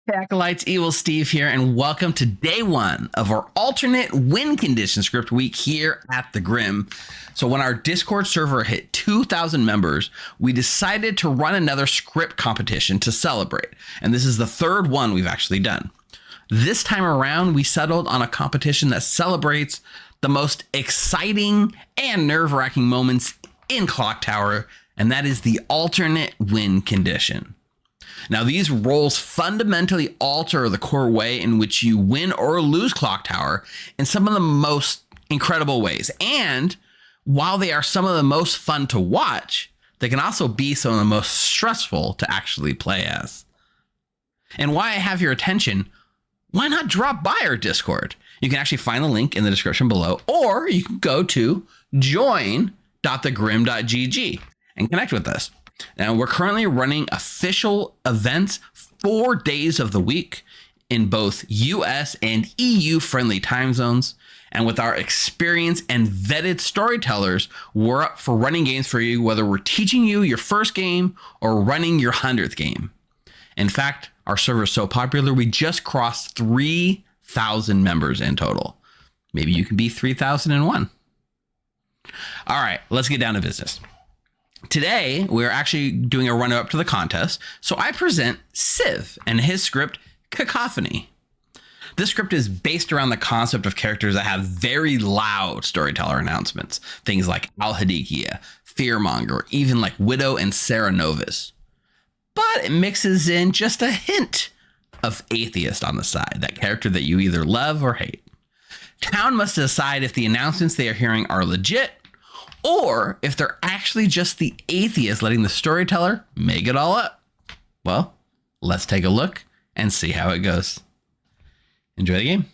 Hey, Acolytes, Evil Steve here, and welcome to day one of our alternate win condition script week here at the Grim. So when our Discord server hit 2,000 members, we decided to run another script competition to celebrate. And this is the third one we've actually done. This time around, we settled on a competition that celebrates the most exciting and nerve-wracking moments in Clocktower, and that is the alternate win condition. Now, these roles fundamentally alter the core way in which you win or lose Clocktower in some of the most incredible ways. And while they are some of the most fun to watch, they can also be some of the most stressful to actually play as. And why I have your attention, why not drop by our Discord? You can actually find the link in the description below, or you can go to join.thegrim.gg and connect with us. Now, we're currently running official events 4 days of the week in both US and EU friendly time zones. And with our experience and vetted storytellers, we're up for running games for you, whether we're teaching you your first game or running your 100th game. In fact, our server is so popular, we just crossed 3,000 members in total. Maybe you can be 3,001. All right, let's get down to business. Today, we're actually doing a run-up to the contest, so I present Civ and his script, Cacophony. This script is based around the concept of characters that have very loud storyteller announcements, things like Al-Hadikia, Fearmonger, even like Widow and Sarah Novus. But it mixes in just a hint of Atheist on the side, that character that you either love or hate. Town must decide if the announcements they are hearing are legit, or if they're actually just the Atheist letting the storyteller make it all up. Well, let's take a look and see how it goes. Enjoy the game.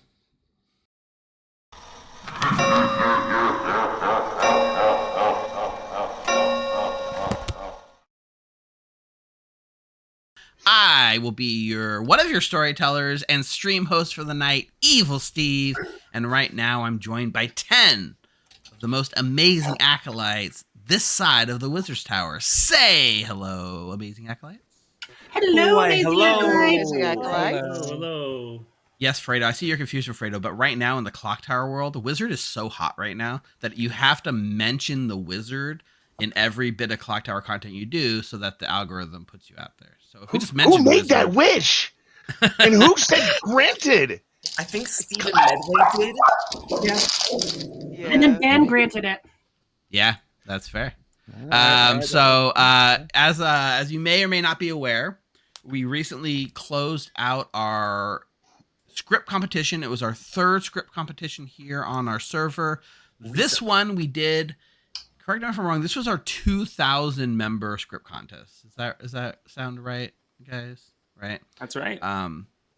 I will be one of your storytellers and stream host for the night, Evil Steve. And right now I'm joined by 10 of the most amazing acolytes this side of the Wizard's Tower. Say hello, amazing acolytes. Hello, amazing acolytes. Hello. Yes, Fredo, I see you're confused with Fredo, but right now in the Clocktower world, the Wizard is so hot right now that you have to mention the Wizard in every bit of Clocktower content you do so that the algorithm puts you out there. So if we just mention Who made Wizard, that wish? And who said granted? I think Stephen Medway did. Yeah. And then Dan granted it. Yeah, that's fair. As you may or may not be aware, we recently closed out our script competition. It was our third script competition here on our server. This one we did, correct me if I'm wrong, this was our 2,000 member script contest. Does that sound right, guys? Right? That's right.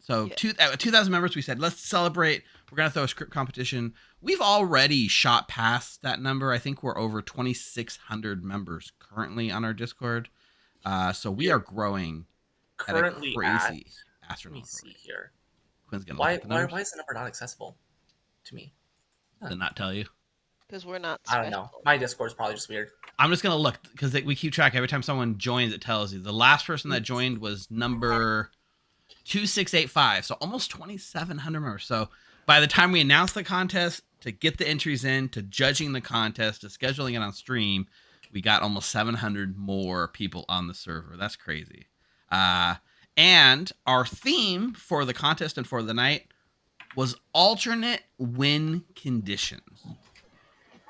2,000 members, we said, let's celebrate. We're going to throw a script competition. We've already shot past that number. I think we're over 2,600 members currently on our Discord. So we are growing currently at a crazy astronomical. Let me see here. Quinn's gonna why is the number not accessible to me? Did it not tell you? Because we're not special. I don't know. My Discord's probably just weird. I'm just going to look because we keep track. Every time someone joins, it tells you. The last person that joined was number 2685. So almost 2,700 members. So by the time we announce the contest, to get the entries in, to judging the contest, to scheduling it on stream, we got almost 700 more people on the server. That's crazy. And our theme for the contest and for the night was alternate win conditions.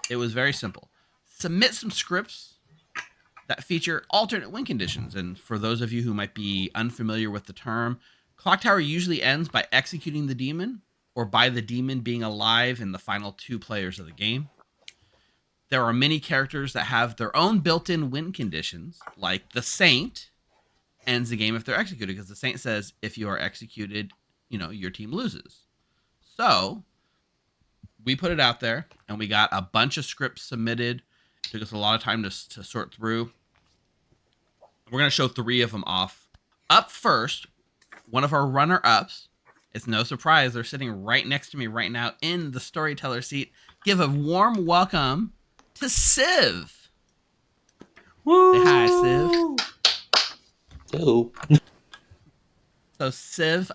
It was very simple. Submit some scripts that feature alternate win conditions. And for those of you who might be unfamiliar with the term, Clocktower usually ends by executing the demon or by the demon being alive in the final 2 players of the game. There are many characters that have their own built-in win conditions, like the Saint ends the game if they're executed, because the Saint says if you are executed, your team loses. So we put it out there, and we got a bunch of scripts submitted. It took us a lot of time to sort through. We're going to show 3 of them off. Up first, one of our runner-ups. It's no surprise. They're sitting right next to me right now in the storyteller seat. Give a warm welcome to Civ. Woo! Say hi, Civ. Hello. So So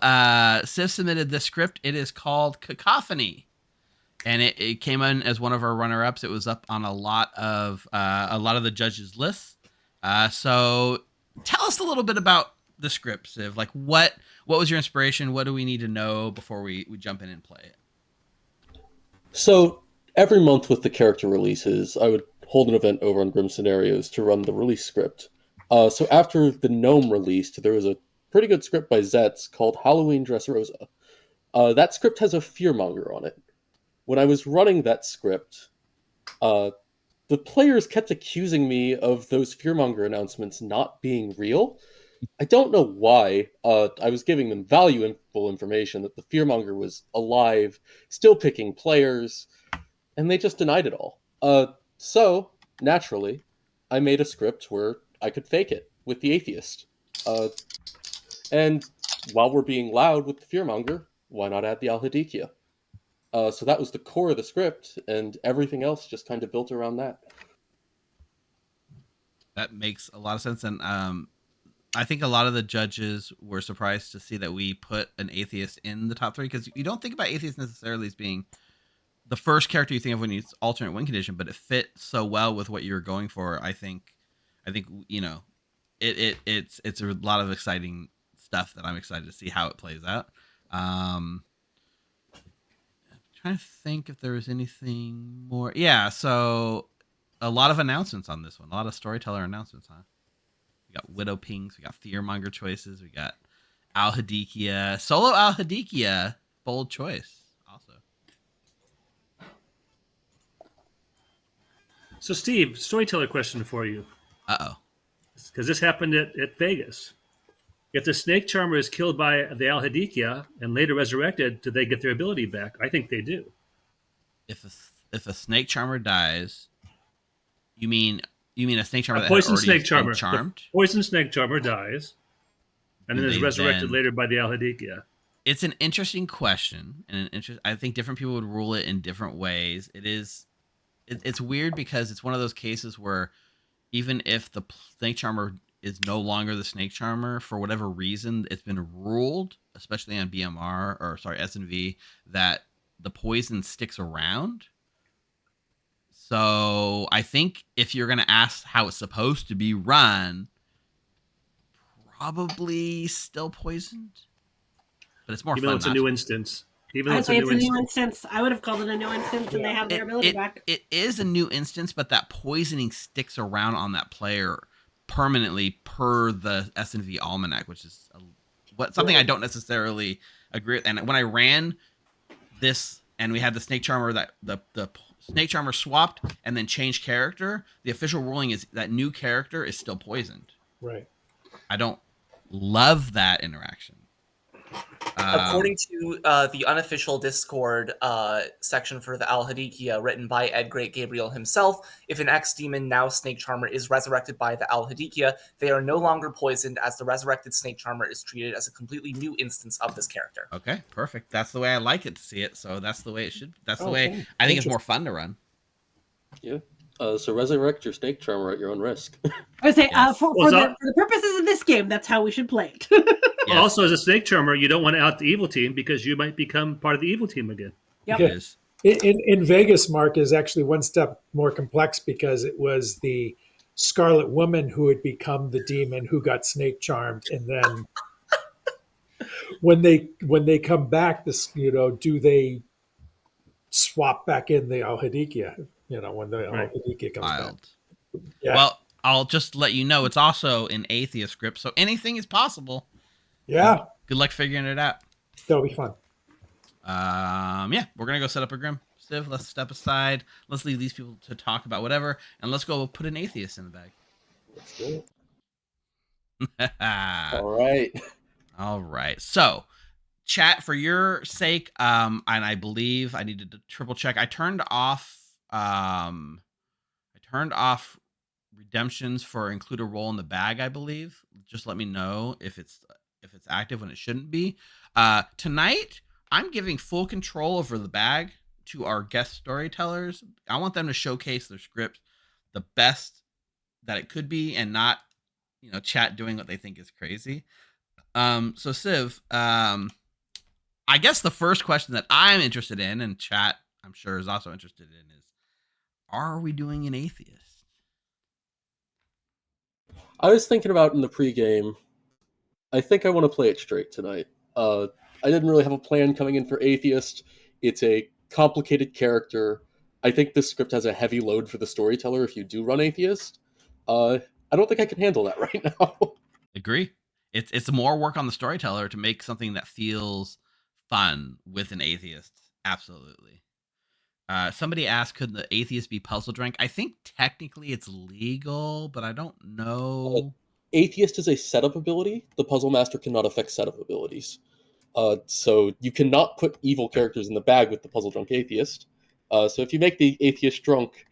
Civ submitted this script. It is called Cacophony, and it came in as one of our runner-ups. It was up on a lot of the judges' lists. So tell us a little bit about the script, Civ. Like what was your inspiration? What do we need to know before we jump in and play it? So every month with the character releases, I would hold an event over on Grim Scenarios to run the release script. So after the Gnome released, there was a pretty good script by Zetz called Halloween Dressrosa. That script has a fearmonger on it. When I was running that script, the players kept accusing me of those fearmonger announcements not being real. I don't know why. I was giving them valuable information that the fearmonger was alive, still picking players, and they just denied it all. So, naturally, I made a script where I could fake it with the Atheist. And while we're being loud with the fearmonger, why not add the Alhadikia? So that was the core of the script, and everything else just kind of built around that. That makes a lot of sense, and I think a lot of the judges were surprised to see that we put an Atheist in the top 3, because you don't think about Atheist necessarily as being the first character you think of when it's alternate win condition, but it fit so well with what you were going for. I think you know, it's a lot of exciting stuff that I'm excited to see how it plays out. I'm trying to think if there was anything more. Yeah, so a lot of announcements on this one, a lot of Storyteller announcements, huh? We got Widow Pinks, we got Fearmonger choices, we got Alhadikia, solo Alhadikia, bold choice also. So Steve, Storyteller question for you. Uh-oh. Because this happened at Vegas. If the Snake Charmer is killed by the Alhadikia and later resurrected, do they get their ability back? I think they do. If a Snake Charmer dies, you mean a Snake Charmer A that poison had already Snake Charmer. been charmed? The poison Snake Charmer dies, and then is They resurrected then- later by the Alhadikia. It's an interesting question, and I think different people would rule it in different ways. It's weird because it's one of those cases where even if the Snake Charmer is no longer the Snake Charmer, for whatever reason, it's been ruled, especially on SNV, that the poison sticks around. So I think if you're going to ask how it's supposed to be run, probably still poisoned, but it's more Even fun. though it's a new instance. Even though I'd it's say a it's new a new instance. instance. I would have called it a new instance, and they have their ability back. It is a new instance, but that poisoning sticks around on that player permanently per the SNV Almanac, which is something I don't necessarily agree with. And when I ran this and we had the Snake Charmer, that the Snake Charmer swapped and then changed character, the official ruling is that new character is still poisoned. Right. I don't love that interaction. According to the unofficial Discord section for the Alhadikia, written by Ed Great Gabriel himself, if an ex-demon, now Snake Charmer, is resurrected by the Alhadikia, they are no longer poisoned, as the resurrected Snake Charmer is treated as a completely new instance of this character. Okay, perfect. That's the way I like it to see it. So that's the way it should. That's the way I think it's more fun to run. Yeah. So resurrect your Snake Charmer at your own risk. I would say Yes. for the purposes of this game, that's how we should play it. Yes. Also, as a Snake Charmer, you don't want to out the evil team because you might become part of the evil team again. Yep. It is. In Vegas, Mark is actually one step more complex because it was the Scarlet Woman who had become the demon who got snake charmed, and then when they come back, do they swap back in the Alhadikia? When the Alhadikia comes back. Wild. Yeah. Well, I'll just let you know it's also an Atheist script, so anything is possible. Yeah, Good luck figuring it out. that'll be fun. Yeah, we're gonna go set up a Grim. Civ, let's step aside. Let's leave these people to talk about whatever, and let's go put an Atheist in the bag. Let's do it. All right. All right. So, chat, for your sake, and I believe I needed to triple check. I turned off redemptions for include a roll in the bag, I believe. Just let me know if it's active when it shouldn't be. Tonight, I'm giving full control over the bag to our guest storytellers. I want them to showcase their script the best that it could be, and not, chat doing what they think is crazy. So Civ, I guess the first question that I'm interested in, and chat I'm sure is also interested in, is are we doing an atheist? I was thinking about in the pregame. I think I want to play it straight tonight. I didn't really have a plan coming in for Atheist. It's a complicated character. I think this script has a heavy load for the storyteller if you do run Atheist. I don't think I can handle that right now. Agree. It's more work on the storyteller to make something that feels fun with an atheist. Absolutely. Somebody asked, could the atheist be puzzle drunk? I think technically it's legal, but I don't know. Atheist is a setup ability. The Puzzle Master cannot affect setup abilities. So you cannot put evil characters in the bag with the Puzzle Drunk Atheist. So if you make the Atheist drunk,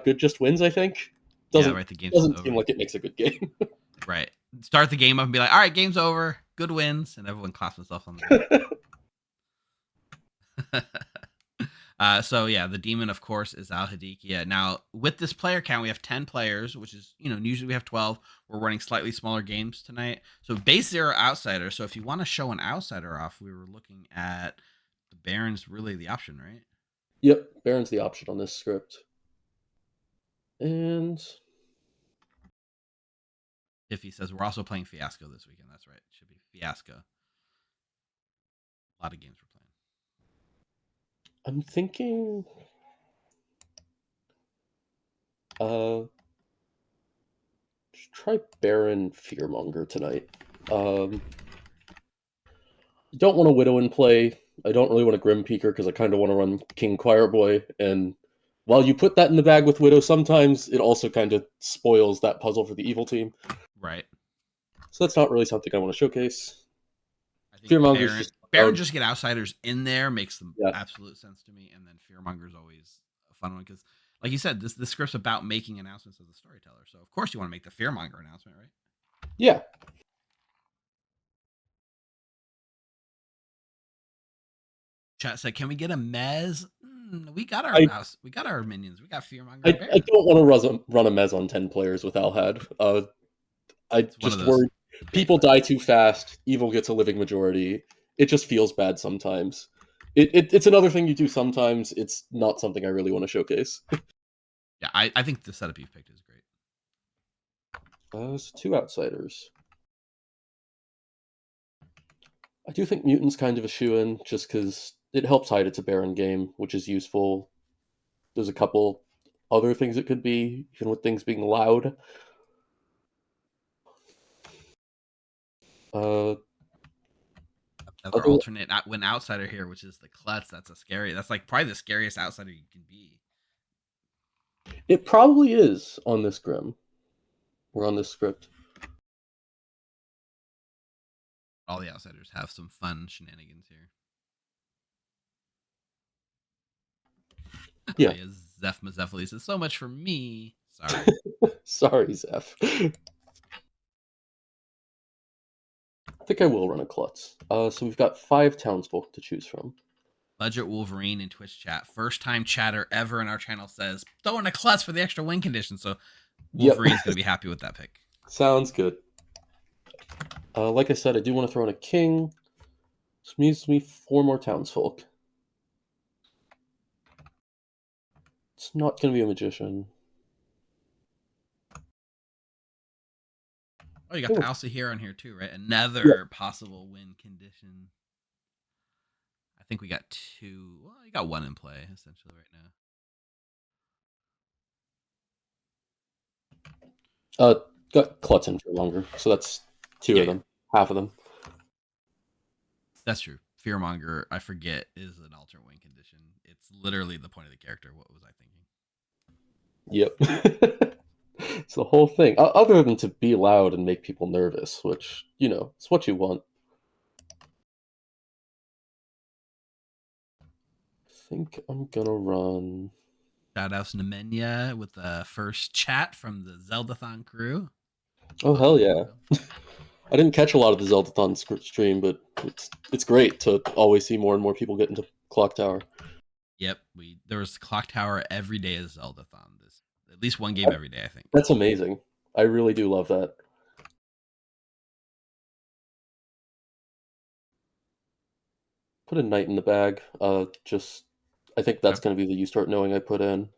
good just wins, I think. Right, the game's doesn't over. seem like it makes a good game. Right. Start the game up and be like, all right, game's over. Good wins. And everyone claps themselves on the back. So yeah, the demon, of course, is Al-Hadikia. Now, with this player count, we have 10 players, which is, usually we have 12. We're running slightly smaller games tonight. So base 0 outsider. So if you want to show an outsider off, we were looking at the Baron's really the option, right? Yep, Baron's the option on this script. And Tiffy says we're also playing Fiasco this weekend. That's right. It should be Fiasco. A lot of games we're playing. I'm thinking just try Baron Fearmonger tonight. Don't want a Widow in play. I don't really want a Grim Peeker because I kind of want to run King Choirboy. And while you put that in the bag with Widow, sometimes it also kind of spoils that puzzle for the evil team. Right. So that's not really something I want to showcase. I think Baron just get outsiders in there makes them Yeah. absolute sense to me, and then Fearmonger is always a fun one because, like you said, this script's about making announcements as a storyteller. So of course you want to make the Fearmonger announcement, right? Yeah. Chat said, "Can we get a Mez?" We got our house. We got our minions. We got Fearmonger. I don't want to run a Mez on 10 players with Alhad. I just worry people die too fast. Evil gets a living majority. It just feels bad sometimes. It's another thing you do sometimes. It's not something I really want to showcase. Yeah, I think the setup you've picked is great. So 2 outsiders. I do think Mutant's kind of a shoe-in, just because it helps hide it's a Baron game, which is useful. There's a couple other things it could be, even with things being loud. Another alternate when outsider here, which is the Klutz. That's like probably the scariest outsider you can be. It probably is on this Grim. Or on this script. All the outsiders have some fun shenanigans here. Yeah. Zeph Mazephali says, so much for me. Sorry. Sorry, Zeph. I think I will run a Klutz. So we've got 5 townsfolk to choose from. Budget Wolverine in Twitch chat. First time chatter ever in our channel says, throw in a Klutz for the extra win condition. So Wolverine's going to be happy with that pick. Sounds good. Like I said, I do want to throw in a king. This means me 4 more townsfolk. It's not going to be a magician. Oh, you got the Alsa here on here too, right? Another possible win condition. I think we got 2. Well, you got 1 in play essentially right now. Got Klutz in for longer, so that's 2 of them, half of them. That's true. Fearmonger, I forget, is an alternate win condition. It's literally the point of the character. What was I thinking? Yep. It's the whole thing. Other than to be loud and make people nervous, which, it's what you want. I think I'm gonna run... Shoutouts Nemenya with the first chat from the Zeldathon crew. Oh, hell yeah. I didn't catch a lot of the Zeldathon stream, but it's great to always see more and more people get into Clocktower. Yep, there was Clocktower every day as Zeldathon. At least one game every day, I think. That's amazing. I really do love that. Put a knight in the bag. I think that's going to be the you start knowing I put in.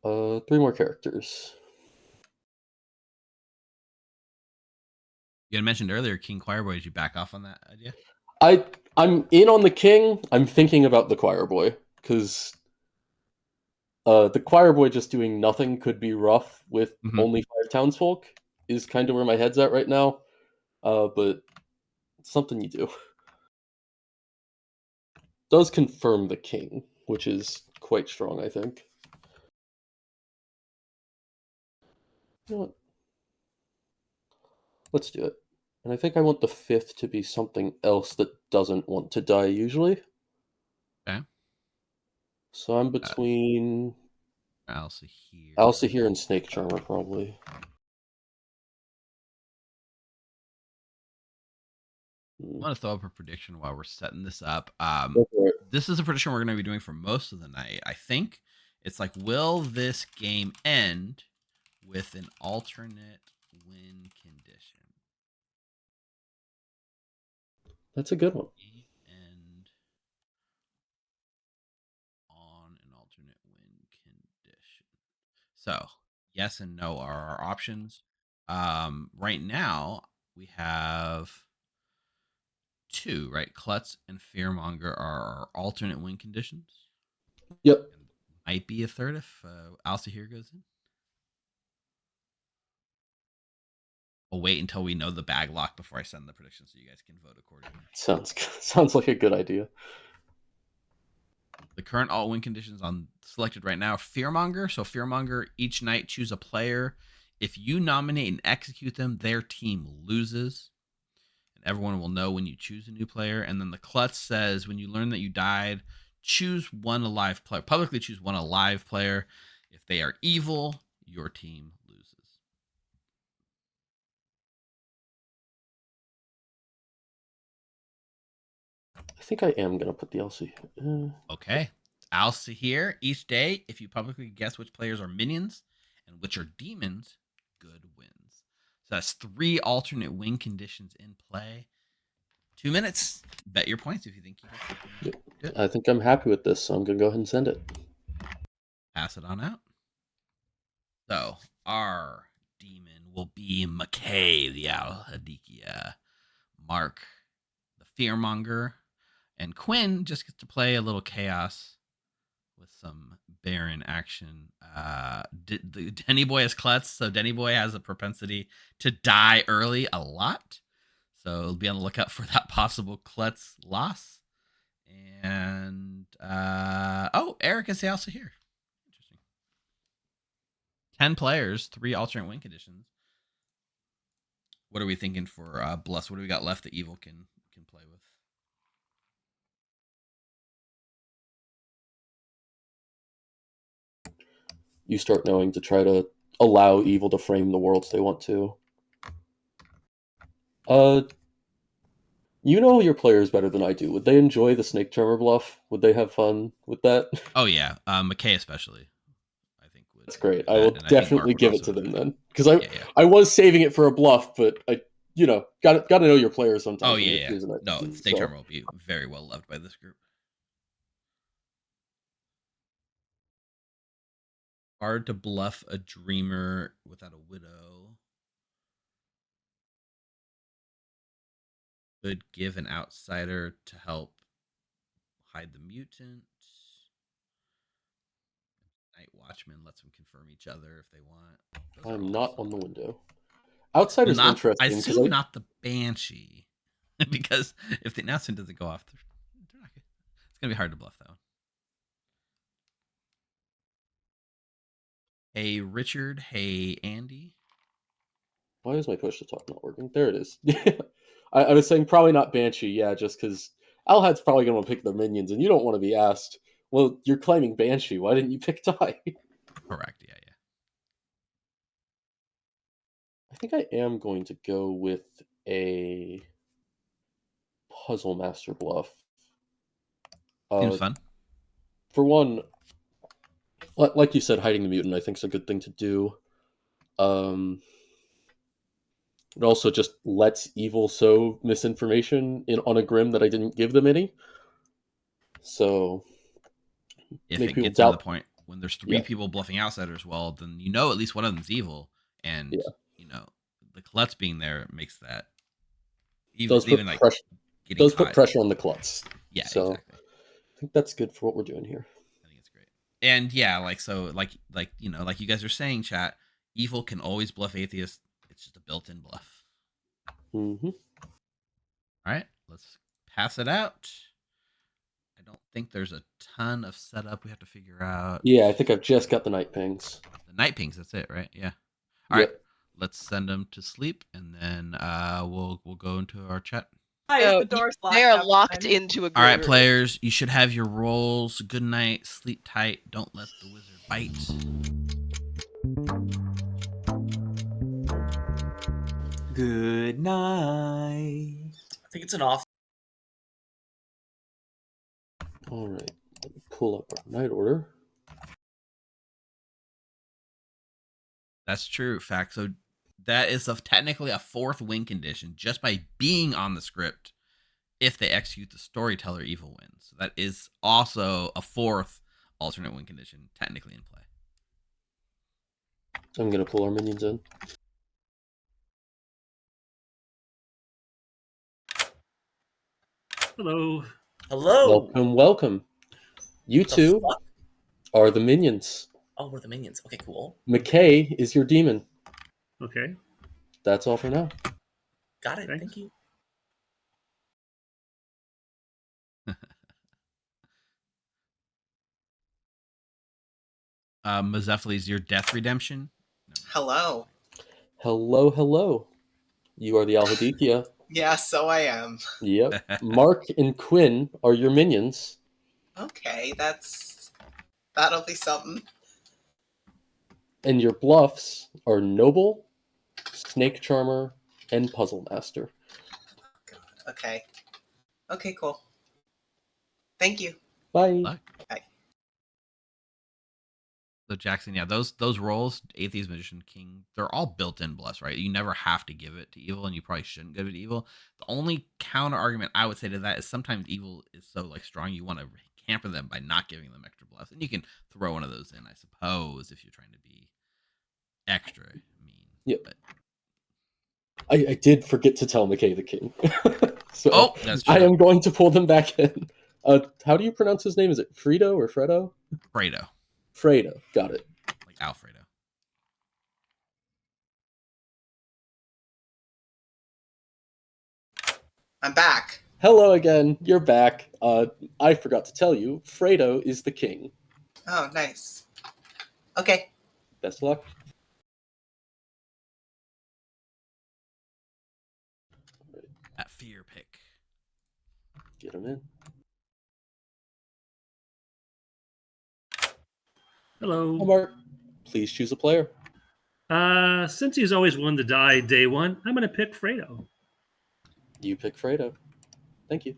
3 more characters. You had mentioned earlier King Choirboy. Did you back off on that idea? I'm in on the king. I'm thinking about the choir boy because the choir boy just doing nothing could be rough with only 5 townsfolk is kind of where my head's at right now. But it's something you do. Does confirm the king, which is quite strong, I think. You know what? Let's do it. And I think I want the 5th to be something else that doesn't want to die usually. Okay. So I'm between Alcihir and Snake Charmer, probably. I want to throw up a prediction while we're setting this up. Go for it. This is a prediction we're going to be doing for most of the night. I think it's like, will this game end with an alternate win condition? That's a good one. End on an alternate win condition. So, yes and no are our options. Right now, we have 2, right? Klutz and Fearmonger are our alternate win conditions. Yep. And might be a third if Alcihir goes in. I'll wait until we know the bag lock before I send the prediction so you guys can vote accordingly. Sounds like a good idea. The current alt win conditions on selected right now: Fearmonger. So Fearmonger, each night choose a player. If you nominate and execute them, their team loses. And everyone will know when you choose a new player. And then the Klutz says, when you learn that you died, choose one alive player. Publicly choose one alive player. If they are evil, your team loses. I think I am going to put the LC. Okay. Alcihir, each day, if you publicly guess which players are minions and which are demons, good wins. So that's 3 alternate win conditions in play. 2 minutes. Bet your points if you think you can do it. I think I'm happy with this, so I'm going to go ahead and send it. Pass it on out. So our demon will be McKay, the Alhadikia, Mark, the Fearmonger, and Quinn just gets to play a little chaos with some Baron action. Denny Boy is Klutz, so Denny Boy has a propensity to die early a lot. So be on the lookout for that possible Klutz loss. And Eric is also here. Interesting. 10 players, 3 alternate win conditions. What are we thinking for Bless? What do we got left that Evil can play with? You start knowing to try to allow Evil to frame the worlds they want to. You know your players better than I do. Would they enjoy the Snake Charmer bluff? Would they have fun with that? Oh yeah, McKay especially. I think that's great. I will definitely give it to them then, because I was saving it for a bluff, but I got to know your players sometimes. Oh yeah. No, Snake Charmer will be very well loved by this group. Hard to bluff a dreamer without a widow. Could give an outsider to help hide the mutant. Night Watchman lets them confirm each other if they want. I'm not on the window. Outsider's interesting. I assume not the Banshee. Because if the announcement doesn't go off, they're not good. It's going to be hard to bluff that one. Hey, Richard. Hey, Andy. Why is my push to talk not working? There it is. I was saying probably not Banshee, just because Alhad's probably going to pick their minions, and you don't want to be asked, well, you're claiming Banshee, why didn't you pick Die? Correct, yeah. I think I am going to go with a Puzzle Master bluff. Seems fun. For one, like you said, hiding the mutant I think is a good thing to do. It also just lets evil sow misinformation on a Grim that I didn't give them any. So If make it people gets to the doubt. point when there's three people bluffing outsiders, well, then at least one of them's evil, and the klutz being there makes that even like pressure. getting Does caught. put pressure on the klutz. Yeah, so exactly. I think that's good for what we're doing here. I think it's great. And yeah, like you guys are saying, chat, evil can always bluff atheist. It's just a built-in bluff. Mm-hmm. All right, let's pass it out. I don't think there's a ton of setup we have to figure out. Yeah, I think I've just got the night pings. The night pings, that's it, right? Yeah. All right, let's send them to sleep, and then we'll go into our chat. So they are locked into a gray All right, room. players, you should have your rolls. Good night, sleep tight. Don't let the wizard bite. Good night. I think it's an off. All right, let me pull up our night order. That's true. Fact. So that is technically a fourth win condition just by being on the script. If they execute the storyteller, evil wins. So that is also a fourth alternate win condition technically in play. I'm gonna pull our minions in. Hello. Hello. Welcome. You two are the minions. Oh, we're the minions. Okay, cool. McKay is your demon. Okay. That's all for now. Got it. Thank you. Mazephiles, your death redemption. Hello. Hello. You are the Alhadikia. Yeah, so I am. Yep. Mark and Quinn are your minions. Okay, that'll be something. And your bluffs are Noble, Snake Charmer, and Puzzle Master. Okay. Okay, cool. Thank you. Bye. Bye. So Jackson, yeah, those roles, Atheist, Magician, King, they're all built-in bluffs, right? You never have to give it to evil, and you probably shouldn't give it to evil. The only counter argument I would say to that is sometimes evil is so like strong, you want to hamper them by not giving them extra bluffs, and you can throw one of those in, I suppose, if you're trying to be extra mean. Yep. But I did forget to tell McKay the King. So that's true. I am going to pull them back in. How do you pronounce his name? Is it Fredo or Fredo? Fredo. Fredo. Got it. Like Alfredo. I'm back. Hello again. You're back. I forgot to tell you, Fredo is the king. Oh, nice. Okay. Best of luck. That fear pick. Get him in. Hello. Mark, please choose a player. Since he's always one to die day one, I'm going to pick Fredo. You pick Fredo. Thank you.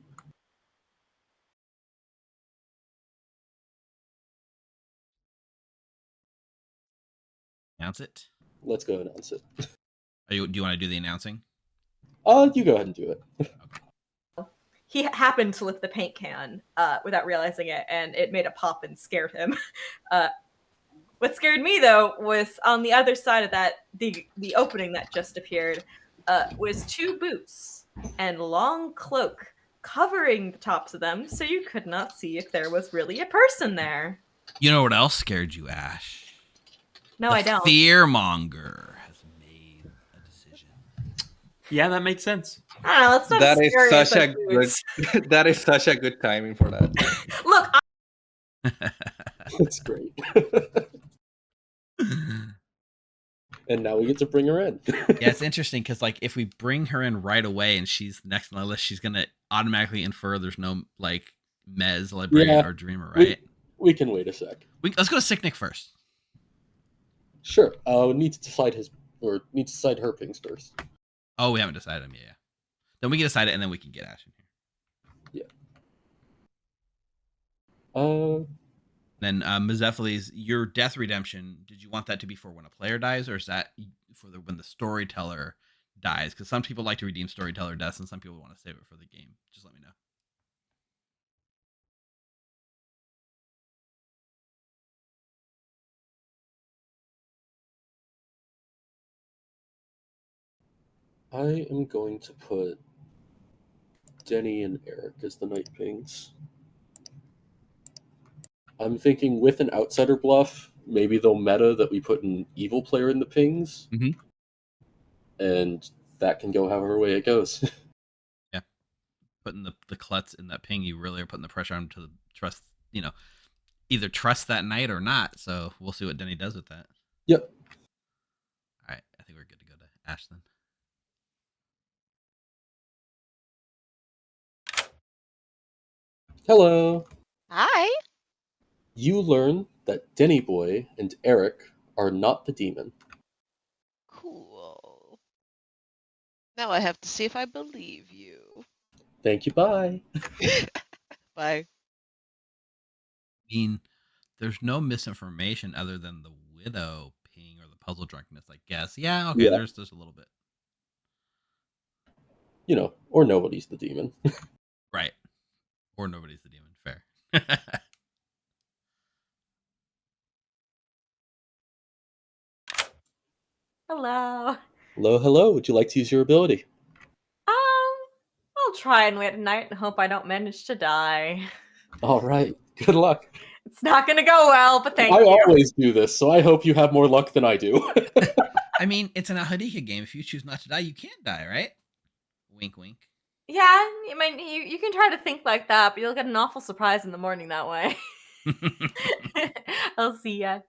Announce it. Let's go announce it. Do you want to do the announcing? You go ahead and do it. He happened to lift the paint can without realizing it, and it made a pop and scared him. What scared me, though, was on the other side of that, the opening that just appeared, was two boots and long cloak covering the tops of them, so you could not see if there was really a person there. You know what else scared you, Ash? No, I don't. Fearmonger has made a decision. Yeah, that makes sense. I don't know, it's not That as is scary as such a those boots. good. That is such a good timing for that. Look, That's great. And now we get to bring her in. Yeah, it's interesting because like if we bring her in right away and she's next on the list, she's gonna automatically infer there's no like Mez, Librarian, or Dreamer, right? We can wait a sec. Let's go to Sicknick first. Sure. We need to decide her pings first. Oh, we haven't decided them yet. Yeah. Then we can decide it, and then we can get Ash in here. Yeah. Then Mazephiles, your death redemption, did you want that to be for when a player dies, or is that for when the storyteller dies, because some people like to redeem Storyteller deaths and some people want to save it for the game. Just let me know. I am going to put Denny and Eric as the Night Pings. I'm thinking with an outsider bluff, maybe they'll meta that we put an evil player in the pings, and that can go however way it goes. Yeah, putting the klutz in that ping, you really are putting the pressure on him to trust, either trust that knight or not. So we'll see what Denny does with that. Yep. All right, I think we're good to go to Ash then. Hello. Hi. You learn that Denny Boy and Eric are not the demon. Cool. Now I have to see if I believe you. Thank you, bye. Bye. I mean, there's no misinformation other than the widow ping or the puzzle drunkenness, I guess. Yeah, okay, Yeah. there's a little bit. Or nobody's the demon. Right. Or nobody's the demon. Fair. Hello. Hello. Would you like to use your ability? I'll try and wait a night and hope I don't manage to die. All right. Good luck. It's not going to go well, but thank I you. always do this, so I hope you have more luck than I do. I mean, it's an Al-Hadika game. If you choose not to die, you can't die, right? Wink, wink. Yeah, I mean, you can try to think like that, but you'll get an awful surprise in the morning that way. I'll see ya.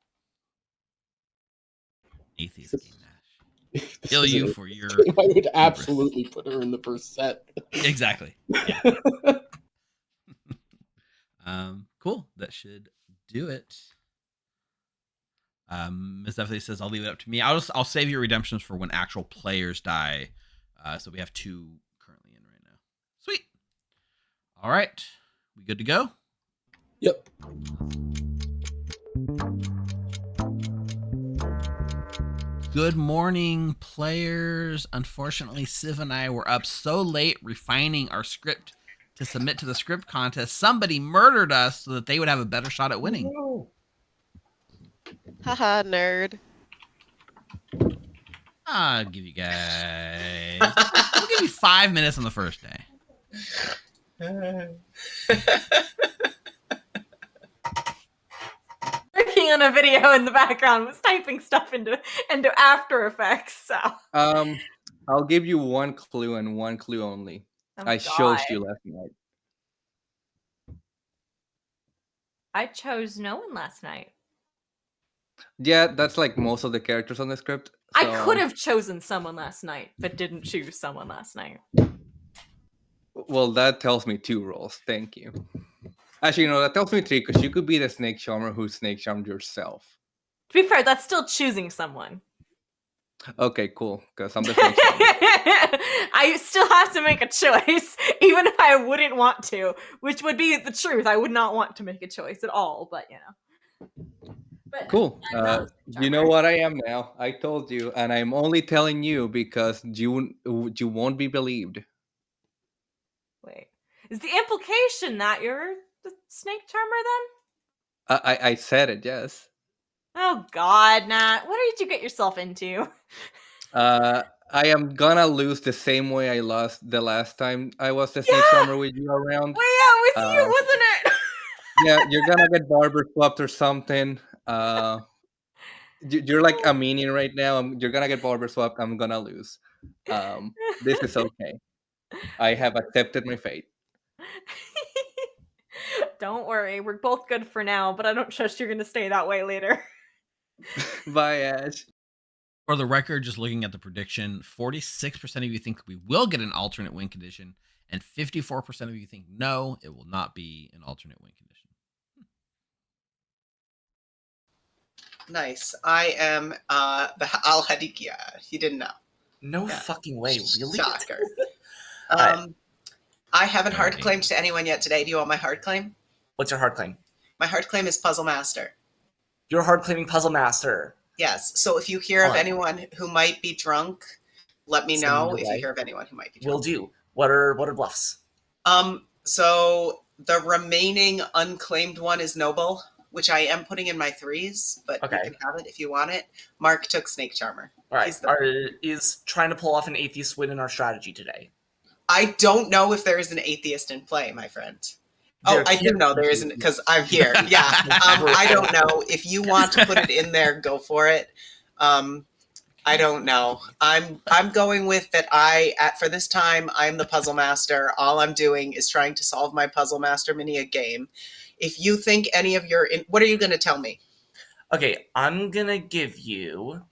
Atheist game, Nash. Kill you for your... I would absolutely put her in the first set. Exactly. Yeah. Cool. That should do it. Ms. Definitely says, I'll leave it up to me. I'll save your redemptions for when actual players die. So we have 2 currently in right now. Sweet. All right. We good to go? Yep. Good morning, players. Unfortunately, Civ and I were up so late refining our script to submit to the script contest. Somebody murdered us so that they would have a better shot at winning. Haha, nerd. I'll give you guys... We'll give you 5 minutes on the first day. Working on a video in the background, was typing stuff into After Effects. So I'll give you one clue and one clue only. I chose you last night. I chose no one last night. Yeah, that's like most of the characters on the script. I could have chosen someone last night, but didn't choose someone last night. Well, that tells me 2 roles. Thank you. Actually, no, that tells me 3, because you could be the snake charmer who snake charmed yourself. To be fair, that's still choosing someone. Okay, cool. Because I'm the snake charmer. I still have to make a choice, even if I wouldn't want to, which would be the truth. I would not want to make a choice at all, but But cool. You know what I am now. I told you, and I'm only telling you because you won't be believed. Wait, is the implication that you're the snake charmer then? I said it, yes. Oh God, Nat, what did you get yourself into? I am gonna lose the same way I lost the last time I was the snake charmer with you around. Well, yeah, it was you, wasn't it? Yeah, you're gonna get barber swapped or something. You're like a minion right now. You're gonna get barber swapped. I'm gonna lose. This is okay. I have accepted my fate. Don't worry, we're both good for now, but I don't trust you're gonna stay that way later. Bye, Ash. For the record, just looking at the prediction, 46% of you think we will get an alternate win condition, and 54% of you think no, it will not be an alternate win condition. Nice. I am the Al-Hadikia. You didn't know. No fucking way. Really? Shocker. I haven't hard claimed to anyone yet today. Do you want my hard claim? What's your hard claim? My hard claim is Puzzle Master. You're hard claiming Puzzle Master. Yes. So if you hear of anyone who might be drunk let me Send know your if you way. hear of anyone who might be. Will do. What are bluffs? So the remaining unclaimed one is Noble, which I am putting in my 3s, but you can have it if you want it. Mark took Snake Charmer. All right. Is trying to pull off an atheist win in our strategy today? I don't know if there is an atheist in play, my friend. I do know there isn't because I'm here. Yeah. I don't know. If you want to put it in there, go for it. I don't know. I'm going with that. For this time, I'm the puzzle master. All I'm doing is trying to solve my puzzle master mini game. If you think any of your, what are you going to tell me? Okay, I'm gonna give you.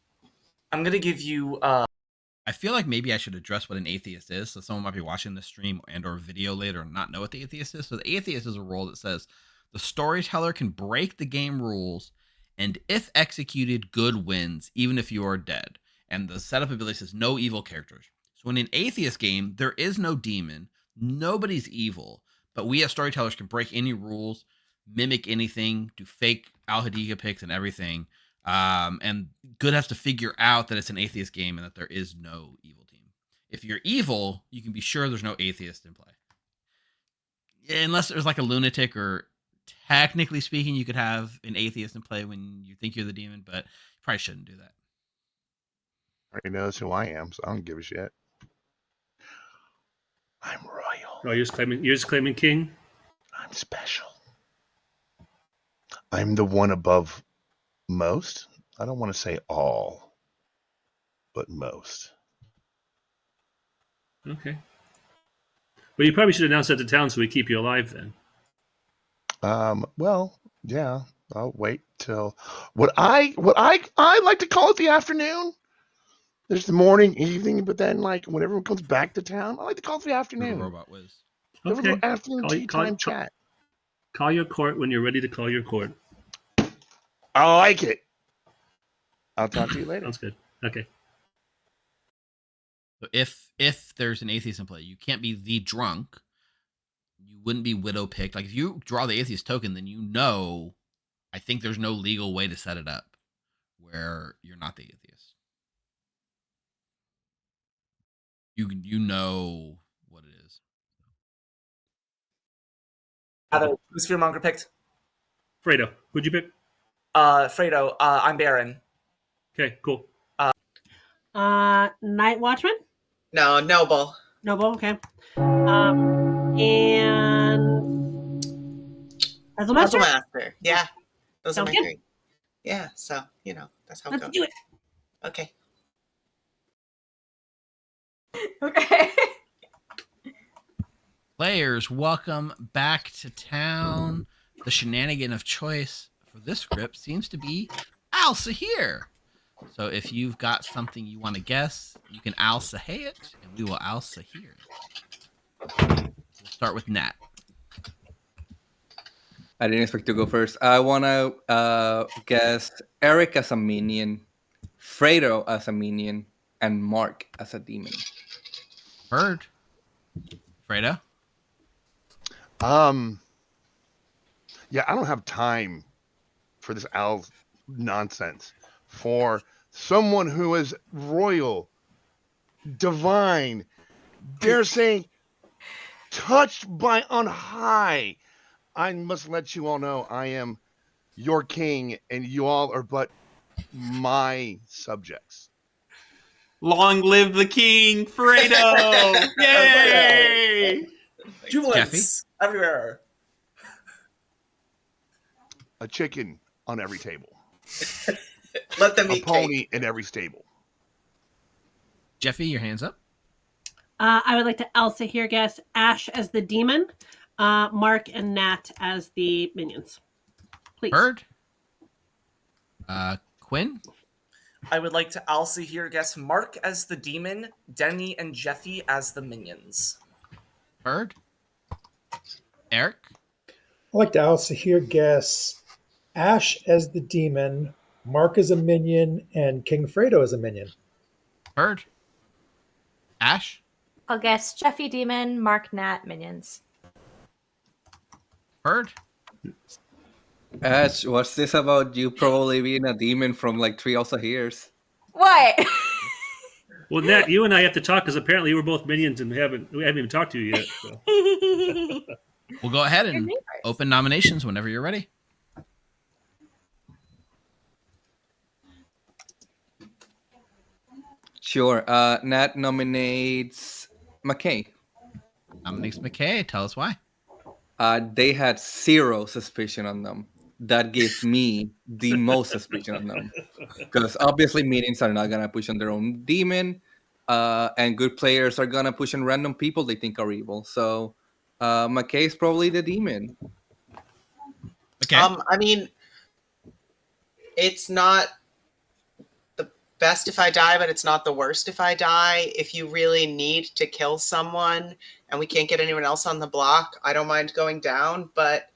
I feel like maybe I should address what an atheist is. So someone might be watching this stream and/or video later and not know what the atheist is. So the atheist is a role that says the storyteller can break the game rules, and if executed, good wins, even if you are dead. And the setup ability says no evil characters. So in an atheist game, there is no demon, nobody's evil, but we as storytellers can break any rules, mimic anything, do fake Al-Hadiga picks and everything. And good has to figure out that it's an atheist game and that there is no evil team. If you're evil, you can be sure there's no atheist in play. Unless there's like a lunatic, or technically speaking, you could have an atheist in play when you think you're the demon, but you probably shouldn't do that. Already knows who I am, so I don't give a shit. I'm royal. Oh, you're just claiming king? I'm special. I'm the one above most. I don't want to say all, but most. Okay. Well, you probably should announce that to town so we keep you alive then. Well, yeah. I'll wait till what I like to call it the afternoon. There's the morning, evening, but then like when everyone comes back to town, I like to call it the afternoon. Robot whiz. Okay. Afternoon tea time chat. Call your court when you're ready to call your court. I like it. I'll talk to you later. Sounds good. Okay. So if there's an atheist in play, you can't be the drunk. You wouldn't be widow picked. Like if you draw the atheist token, then you know, I think there's no legal way to set it up where you're not the atheist. You know what it is. Who's Fearmonger picked? Fredo. Who'd you pick? Fredo. I'm Baron. Okay, cool. Night Watchman? No, Noble. Noble, okay. And Puzzle Master? Puzzle Master. Yeah. Those Sounds are my good. 3. Yeah, so, that's how it Let's goes. do it. Okay. Okay. Players, welcome back to town. The shenanigan of choice for this script seems to be Al Sahir. So if you've got something you want to guess, you can Al Sahir it, and we will Al Sahir it. We'll start with Nat. I didn't expect to go first. I want to guess Eric as a minion, Fredo as a minion, and Mark as a demon. Bird. Fredo? Yeah, I don't have time for this Al nonsense. For someone who is royal, divine, dare say, touched by on high, I must let you all know I am your king, and you all are but my subjects. Long live the king, Fredo! Yay! Jubilance everywhere. A chicken on every table. Let them a eat pony cake. in every stable. Jeffy, your hands up. I would like to also here guess Ash as the demon, Mark and Nat as the minions. Please. Bird. Quinn. I would like to also here guess Mark as the demon, Denny and Jeffy as the minions. Bird. Eric. I'd like to also here guess Ash as the demon, Mark as a minion, and King Fredo as a minion. Bird. Ash. I'll guess Jeffy Demon, Mark Nat, minions. Bird. Ash, what's this about you probably being a demon from like 3 also here's? What? Well, Nat, you and I have to talk because apparently you were both minions and we haven't even talked to you yet. So. We'll go ahead and open nominations whenever you're ready. Sure. Nat nominates McKay. Nominates McKay. Tell us why. They had 0 suspicion on them. That gives me the most suspicion on them. Because obviously minions are not going to push on their own demon. And good players are going to push on random people they think are evil. So McKay is probably the demon. Okay. I mean, it's not the best if I die, but it's not the worst if I die. If you really need to kill someone and we can't get anyone else on the block, I don't mind going down, but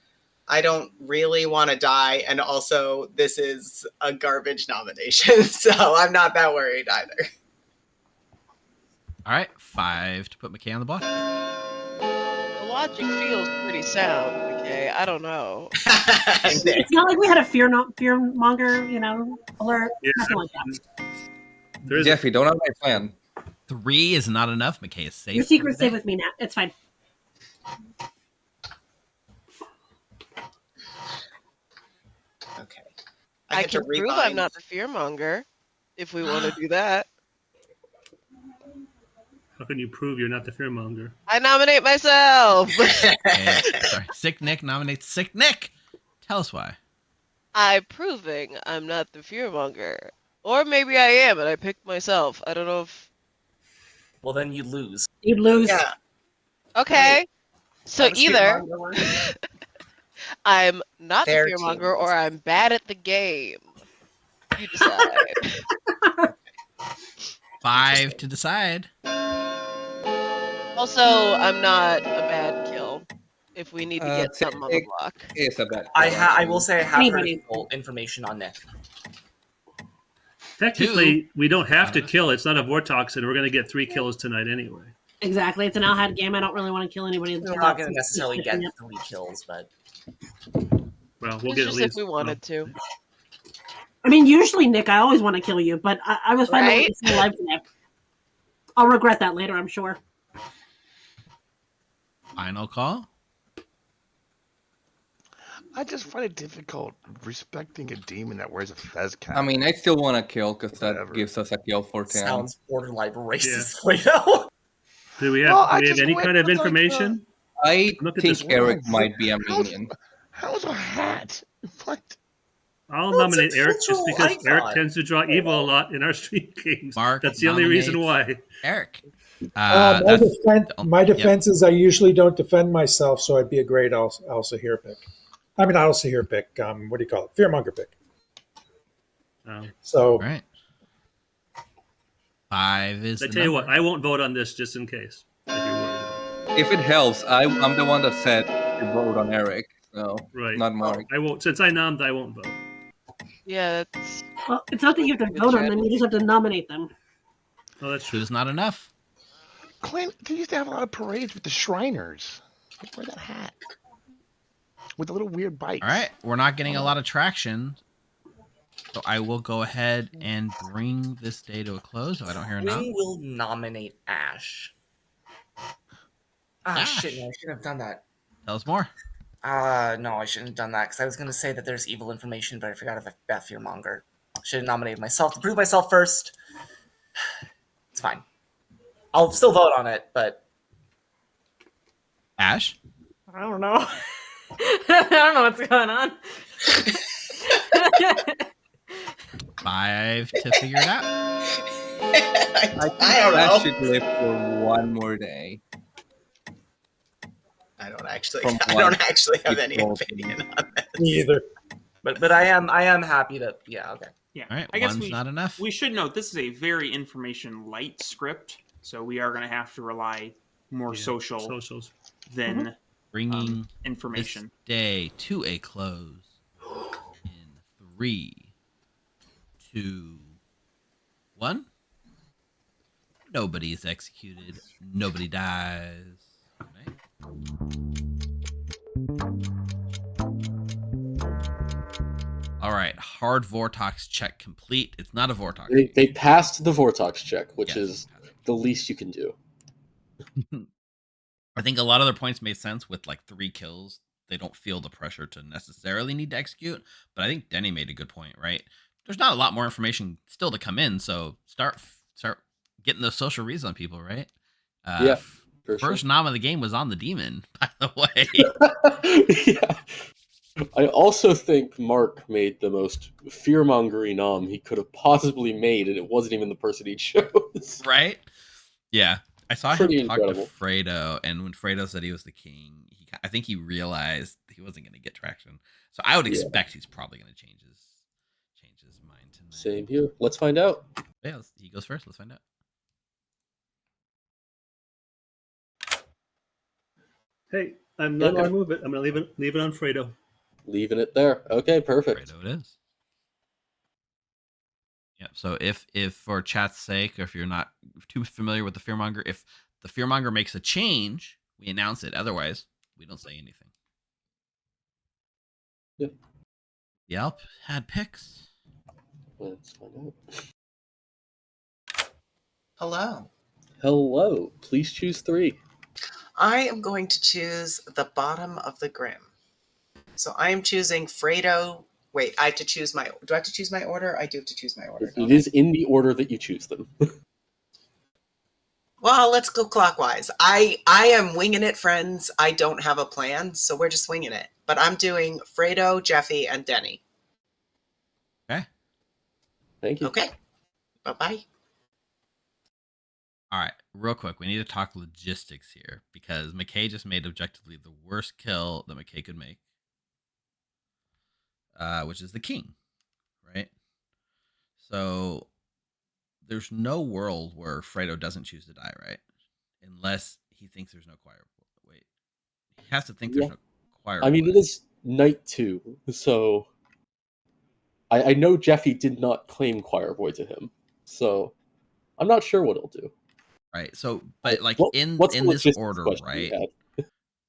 I don't really want to die. And also, this is a garbage nomination, so I'm not that worried either. All right, 5 to put McKay on the block. The logic feels pretty sound, okay? I don't know. It's not like we had a fear monger, alert. Yeah. Nothing like that. Jeffy, don't have my plan. 3 is not enough. McKay is safe. Your secret's safe with me, Nat. It's fine. Okay. I can prove I'm not the fearmonger if we want to do that. How can you prove you're not the fearmonger? I nominate myself. Okay, sorry. Sick Nick nominates Sick Nick. Tell us why. I'm proving I'm not the fearmonger. Or maybe I am and I picked myself. I don't know if... Well, then you lose. You'd lose. Yeah. Okay. So That was either fearmonger. I'm not Fair the fearmonger teams. or I'm bad at the game. You decide. 5 to decide. Also, I'm not a bad kill if we need to get something on the block. It's a bad I will say I have Anybody. information on Nick. Technically, we don't have to kill. It's not a Vortoxin. We're going to get 3 kills tonight anyway. Exactly. It's an Alhad game. I don't really want to kill anybody. We're not going to necessarily get 3 kills, but... Well, we'll It's get at just least... if we wanted to. I mean, usually, Nick, I always want to kill you, but I was fine Right? with you alive today. I'll regret that later, I'm sure. Final call. I just find it difficult respecting a demon that wears a fez cap. I mean, I still want to kill because that Whatever. gives us a kill for 10. Sounds borderline racist right now. Do we have, Well, I do we have just any went kind of with, like, information? I Look at think this Eric one. might be a minion. How's a hat? What? I'll Well, it's nominate a Eric just cultural because Eric icon. tends to draw evil a lot in our stream games. Mark That's the only reason why. Eric. My Yep. defense is I usually don't defend myself, so I'd be a great Elsa here pick. I mean, not Elsa here pick. What do you call it? Fearmonger pick. So All right. 5 is I the tell you number. what, I won't vote on this just in case. If you're worried. If it helps, I'm the one that said to vote on Eric, so Right. not Mark. I won't. Since I nommed, I won't vote. Yeah, that's... Well, it's not that you have to vote on them, you just have to nominate them. Oh, that's 2 true. is not enough. Clint, they used to have a lot of parades with the Shriners. Wear that hat. With the little weird bikes. All right. We're not getting a lot of traction. So I will go ahead and bring this day to a close if I don't hear a nom. We will nominate Ash. Ah, Ash. shit, no, I shouldn't have done that. Tell us more. No, I shouldn't have done that, because I was going to say that there's evil information, but I forgot about Beth Fearmonger. Should have nominated myself to prove myself first. It's fine. I'll still vote on it, but... Ash? I don't know. I don't know what's going on. 5 to figure it out. I don't That know. should live for one more day. I don't actually. From I what don't actually have any people opinion on this. me either. But I am happy to... Yeah, okay. Yeah. All right. I guess 1's not enough. we should note this is a very information light script, so we are going to have to rely more social Socials. than Bringing information. this day to a close in 3, 2, 1. Nobody is executed. Nobody dies. Right? All right, hard Vortox check complete. It's not a Vortox. They passed the Vortox check, which Yes, is the least you can do. I think a lot of their points made sense with like 3 kills. They don't feel the pressure to necessarily need to execute, but I think Denny made a good point, right? There's not a lot more information still to come in, so start getting those social reads on people, right? Yeah, for first sure. nom of the game was on the demon, by the way. Yeah. I also think Mark made the most fear-mongering nom he could have possibly made, and it wasn't even the person he chose. Right? Yeah. I saw Pretty him talk incredible. to Fredo, and when Fredo said he was the king, I think he realized he wasn't going to get traction. So I would expect he's probably going to change his mind tonight. Same here. Let's find out. Yeah, he goes first. Let's find out. Hey, I'm not going to move it. I'm going to leave it on Fredo. Leaving it there. Okay, perfect. Fredo it is. Yep. So if for chat's sake, or if you're not too familiar with the fearmonger, if the fearmonger makes a change, we announce it. Otherwise, we don't say anything. Yep. Yelp had picks. Let's find out. Hello. Hello. Please choose 3. I am going to choose the bottom of the Grim. So I am choosing Fredo. Wait, I have to choose my... Do I have to choose my order? I do have to choose my order. It is in the order that you choose them. Well, let's go clockwise. I am winging it, friends. I don't have a plan, so we're just winging it. But I'm doing Fredo, Jeffy, and Denny. Okay. Thank you. Okay. Bye-bye. All right, real quick, we need to talk logistics here because McKay just made objectively the worst kill that McKay could make, which is the king, right? So there's no world where Fredo doesn't choose to die, right? Unless he thinks there's no choir. Wait, he has to think there's no choir. I mean, it is night 2, so I know Jeffy did not claim choir boy to him, so I'm not sure what he'll do. Right. So, but like in this order, right?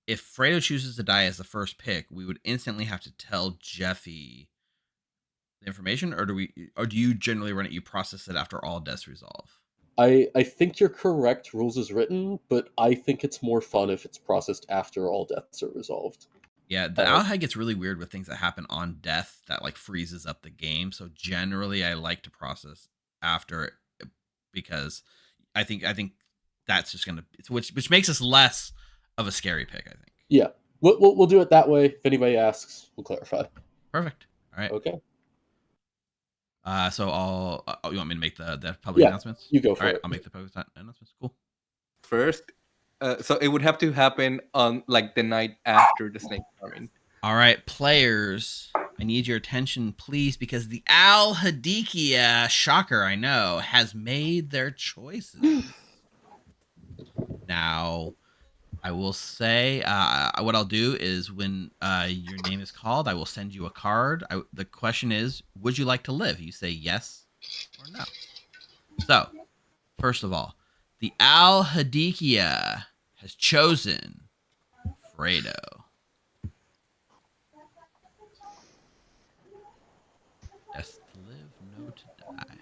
If Fredo chooses to die as the first pick, we would instantly have to tell Jeffy the information, or do you generally run it? You process it after all deaths resolve. I think you're correct. Rules is written, but I think it's more fun if it's processed after all deaths are resolved. Yeah, the Alhide gets really weird with things that happen on death that like freezes up the game. So generally, I like to process after it because I think that's just gonna which makes us less of a scary pick. I think. Yeah, we'll do it that way. If anybody asks, we'll clarify. Perfect. All right. Okay. So I'll. You want me to make the public announcements? You go for it. I'll make the public announcements. Cool. First, so it would have to happen on like the night after the snake farming. All right, players, I need your attention, please, because the Al-Hadikia, shocker, I know, has made their choices. Now, I will say, what I'll do is when your name is called, I will send you a card. The question is, would you like to live? You say yes or no. So, first of all, the Al-Hadikia has chosen Fredo. Yes to live, no to die.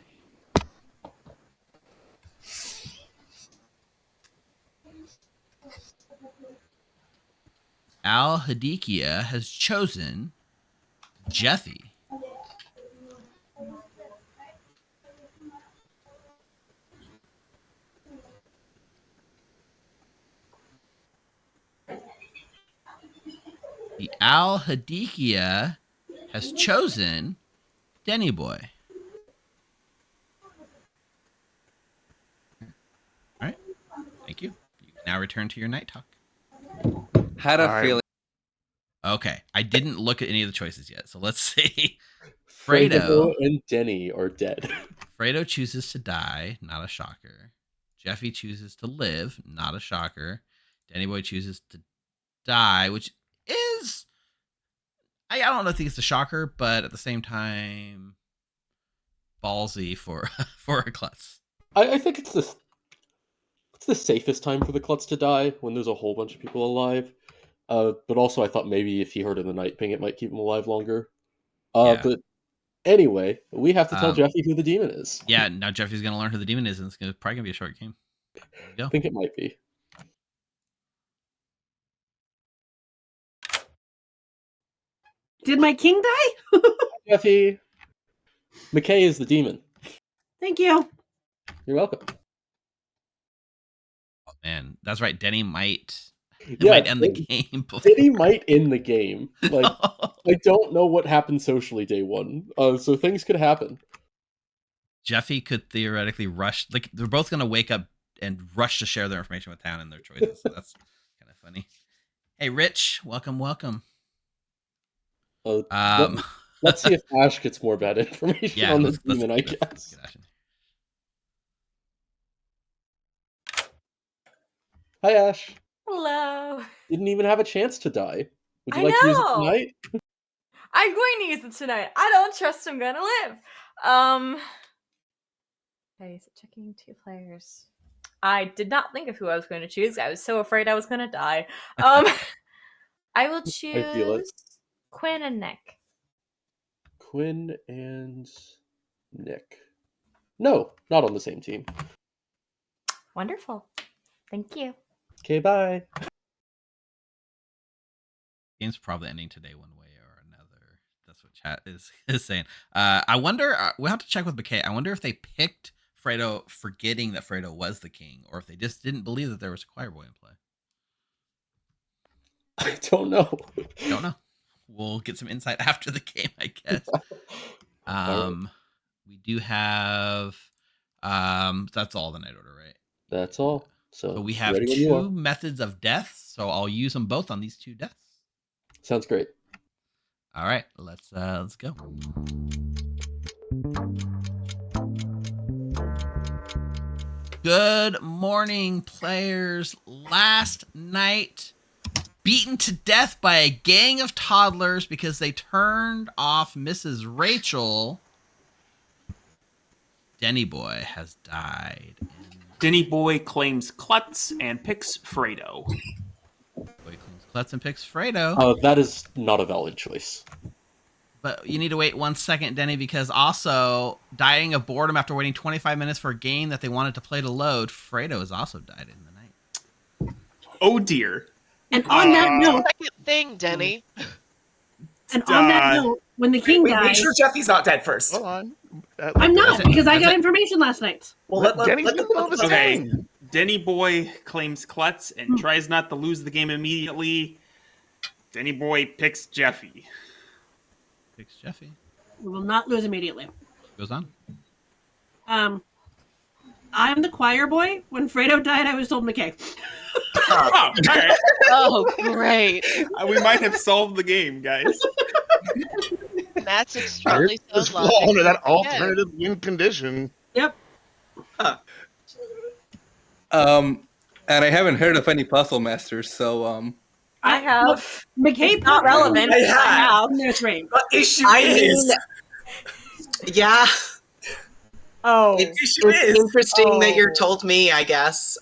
Al-Hadikia has chosen Jeffy. The Al-Hadikia has chosen Denny Boy. All right. Thank you. You can now return to your night talk. Had a feeling. Okay. I didn't look at any of the choices yet. So let's see. Fredo and Denny are dead. Fredo chooses to die. Not a shocker. Jeffy chooses to live. Not a shocker. Denny Boy chooses to die, which is... I don't think it's a shocker, but at the same time, ballsy for a klutz. I think it's the safest time for the klutz to die when there's a whole bunch of people alive. But also I thought maybe if he heard in the night ping, it might keep him alive longer. But Anyway, we have to tell Um, Jeffy who the demon is. Yeah, now Jeffy's gonna learn who the demon is, and it's probably gonna be a short game. There you go. I think it might be. Did my king die? Jeffy. McKay is the demon. Thank you. You're welcome. Oh, man, that's right. Denny might end the game. Denny might end the game. Like, I don't know what happened socially day one, so things could happen. Jeffy could theoretically rush. Like, they're both gonna wake up and rush to share their information with town and their choices. So that's kind of funny. Hey, Rich, welcome. Let's see if Ash gets more bad information on this demon, I guess. Hi, Ash. Hello. Didn't even have a chance to die. Would you I like to use it know. tonight? I'm going to use it tonight. I don't trust I'm gonna live. Okay, is it checking 2 players? I did not think of who I was going to choose. I was so afraid I was going to die. I will choose Quinn and Nick. Quinn and Nick. No, not on the same team. Wonderful. Thank you. Okay, bye. Game's probably ending today one way or another. That's what chat is saying. I wonder. We'll have to check with McKay. I wonder if they picked Fredo forgetting that Fredo was the king, or if they just didn't believe that there was a choir boy in play. I don't know. Don't know. We'll get some insight after the game, I guess. We do have. That's all the night order, right? That's all. So we have 2 methods of death. So I'll use them both on these 2 deaths. Sounds great. All right, let's go. Good morning, players. Last night, beaten to death by a gang of toddlers because they turned off Mrs. Rachel. Denny Boy has died. Denny Boy claims Klutz and picks Fredo. Boy claims Klutz and picks Fredo. That is not a valid choice. But you need to wait 1 second, Denny, because also dying of boredom after waiting 25 minutes for a game that they wanted to play to load, Fredo has also died in the night. Oh dear. And on that note, Second thing, Denny. And on that note, when the king died, make sure Jeffy's not dead first. Hold on. I'm not because I got information last night. Well, okay. Denny Boy claims Klutz and tries not to lose the game immediately. Denny Boy picks Jeffy. Picks Jeffy. We will not lose immediately. Goes on. I'm the choir boy. When Fredo died, I was told McKay. Oh, okay. Oh, great. We might have solved the game, guys. That's extremely Let's so fall under that alternative win condition. Yep. And I haven't heard of any puzzle masters, so I have. McKay, it's not relevant. I I have. That's right. The issue is. Yeah. Oh. It's interesting that you're told me, I guess.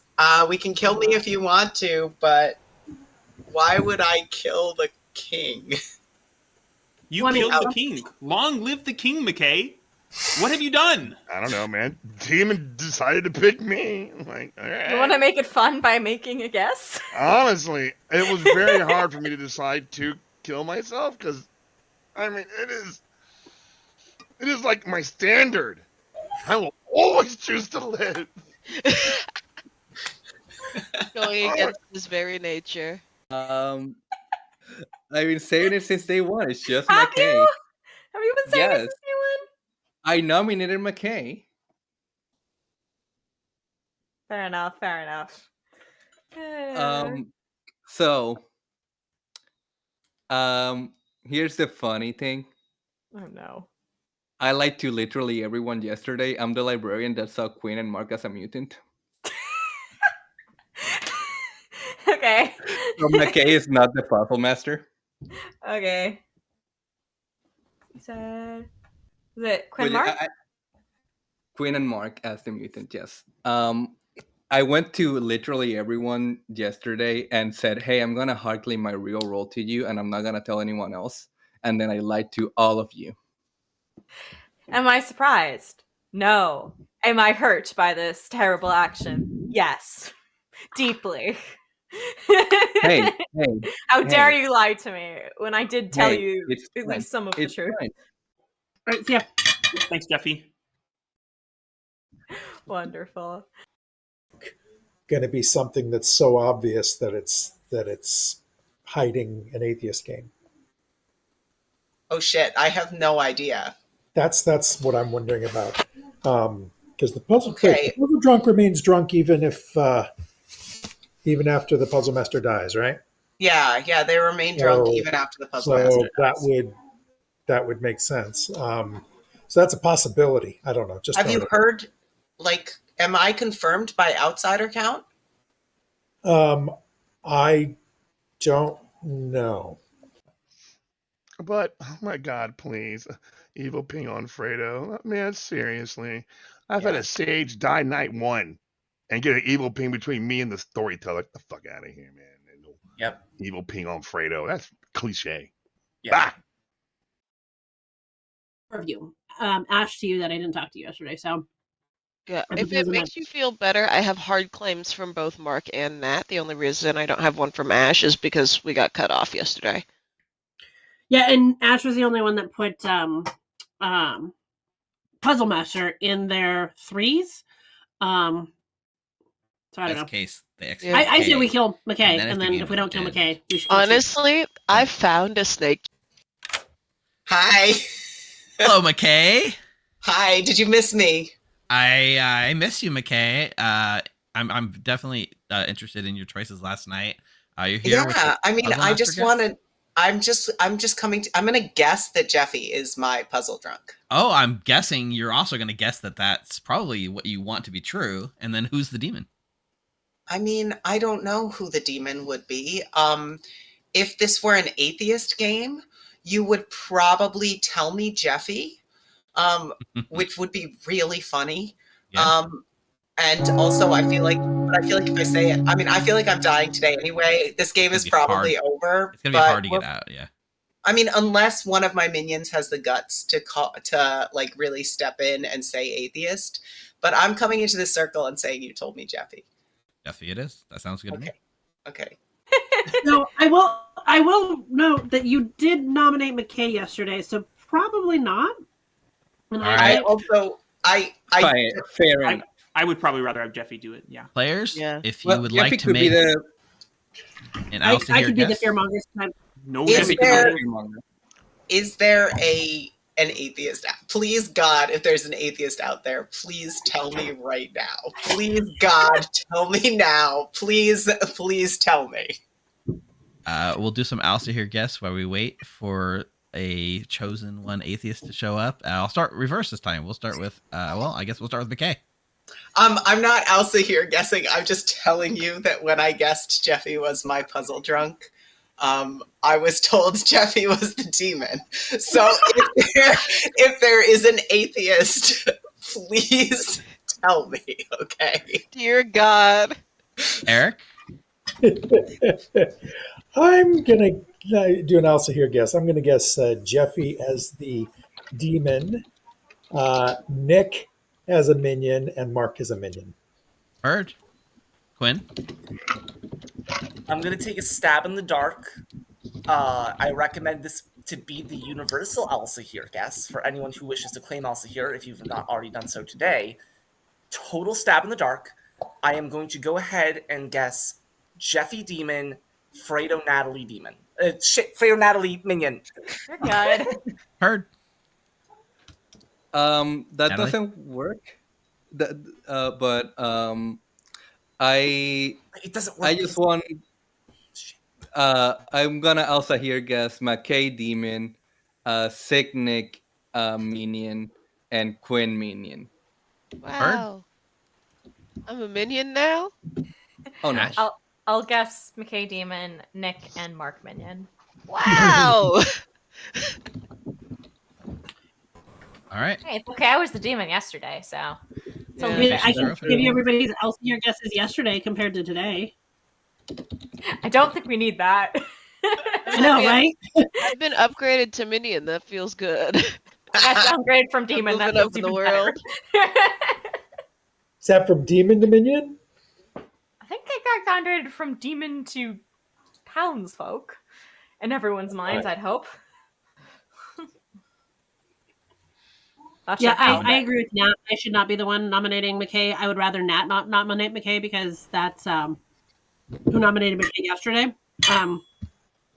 We can kill me if you want to, but why would I kill the king? You killed the king. Long live the king, McKay. What have you done? I don't know, man. Demon decided to pick me. I'm like, all right. You want to make it fun by making a guess? Honestly, it was very hard for me to decide to kill myself because, I mean, it is like my standard. I will always choose to live. Going against his very nature. I've been saying it since day one. It's just Have McKay. you? Have you been saying Yes. this since day one? I nominated McKay. Fair enough. So, here's the funny thing. Oh no. I lied to literally everyone yesterday. I'm the librarian that saw Quinn and Mark as a mutant. Okay. So McKay is not the puzzle master. Okay. You said, is it Quinn But Mark? Quinn and Mark as the mutant, yes. I went to literally everyone yesterday and said, hey, I'm going to hard claim my real role to you and I'm not going to tell anyone else. And then I lied to all of you. Am I surprised? No. Am I hurt by this terrible action? Yes. Deeply. Hey, How dare hey. you lie to me when I did tell Hey, you it's at fine. least some of the It's truth? fine. All right, yeah. Thanks, Jeffy. Wonderful. Going to be something that's so obvious that it's hiding an atheist game. Oh shit, I have no idea. That's what I'm wondering about. Because the puzzle drunk remains drunk even after the puzzle master dies, right? Yeah, they remain drunk even after the puzzle master dies. That would make sense. So that's a possibility. I don't know. Just have you heard? Like, am I confirmed by outsider count? I don't know. But oh my God, please, evil ping on Fredo. Man, seriously, I've had a sage die night one, and get an evil ping between me and the storyteller. Get the fuck out of here, man. Yep. Evil ping on Fredo. That's cliche. Yeah. Review. Ash, to you that I didn't talk to you yesterday, so. Yeah, if it makes you feel better, I have hard claims from both Mark and Nat. The only reason I don't have one from Ash is because we got cut off yesterday. Yeah, and Ash was the only one that put Puzzle Master in their threes. So I don't know. Case, I say we kill McKay, and then if we don't kill McKay, we should. Honestly, I found a snake. Hi. Hello, McKay. Hi. Did you miss me? I miss you, McKay. I'm definitely interested in your choices last night. You're here. Yeah, I mean, I just wanted. I'm just coming. I'm going to guess that Jeffy is my puzzle drunk. Oh, I'm guessing you're also going to guess that that's probably what you want to be true. And then who's the demon? I mean, I don't know who the demon would be. If this were an atheist game, you would probably tell me Jeffy, which would be really funny. Yeah. And also, I feel like if I say it, I mean, I feel like I'm dying today anyway. This game is probably over. It's gonna be hard to get out. Yeah. I mean, unless one of my minions has the guts to like really step in and say atheist. But I'm coming into this circle and saying you told me Jeffy. Jeffy, it is. That sounds good to me. Okay. No, I will note that you did nominate McKay yesterday, so probably not. And I also fair enough. I would probably rather have Jeffy do it. Yeah. Players, if you would like to make an I could be the fearmonger. No, is there an atheist out? Please God, if there's an atheist out there, please tell me right now. Please God, tell me now. Please tell me. We'll do some Alistair here guess while we wait for a chosen one atheist to show up. I'll start reverse this time. We'll start with I guess we'll start with McKay. I'm not Elsa here guessing. I'm just telling you that when I guessed Jeffy was my puzzle drunk, I was told Jeffy was the demon. So if there is an atheist, please tell me, okay? Dear God. Eric? I'm going to do an Elsa here guess. I'm going to guess Jeffy as the demon, Nick as a minion, and Mark as a minion. Heard. Quinn? I'm going to take a stab in the dark. I recommend this to be the universal Elsa here guess for anyone who wishes to claim Elsa here if you've not already done so today. Total stab in the dark. I am going to go ahead and guess Jeffy Demon, Fredo Natalie Demon. Fredo Natalie Minion. You're good. Heard. That Natalie? doesn't work. But It doesn't work. I just want. I'm gonna also here guess McKay Demon, Sick Nick Minion, and Quinn Minion. Wow. I'm a minion now? Oh no. I'll guess McKay Demon, Nick, and Mark Minion. Wow. All right. Hey, it's okay. I was the demon yesterday, so. I can give you everybody's Elsa guesses yesterday compared to today. I don't think we need that. I know, right? I've been upgraded to minion. That feels good. That's downgrade from demon. That Moving up feels in the even world. better. Is that from demon to minion? I think I got downgraded from demon to townsfolk in everyone's minds, I'd hope. Not Yeah, sure how, I but- agree with Nat. I should not be the one nominating McKay. I would rather Nat not nominate McKay because that's who nominated McKay yesterday.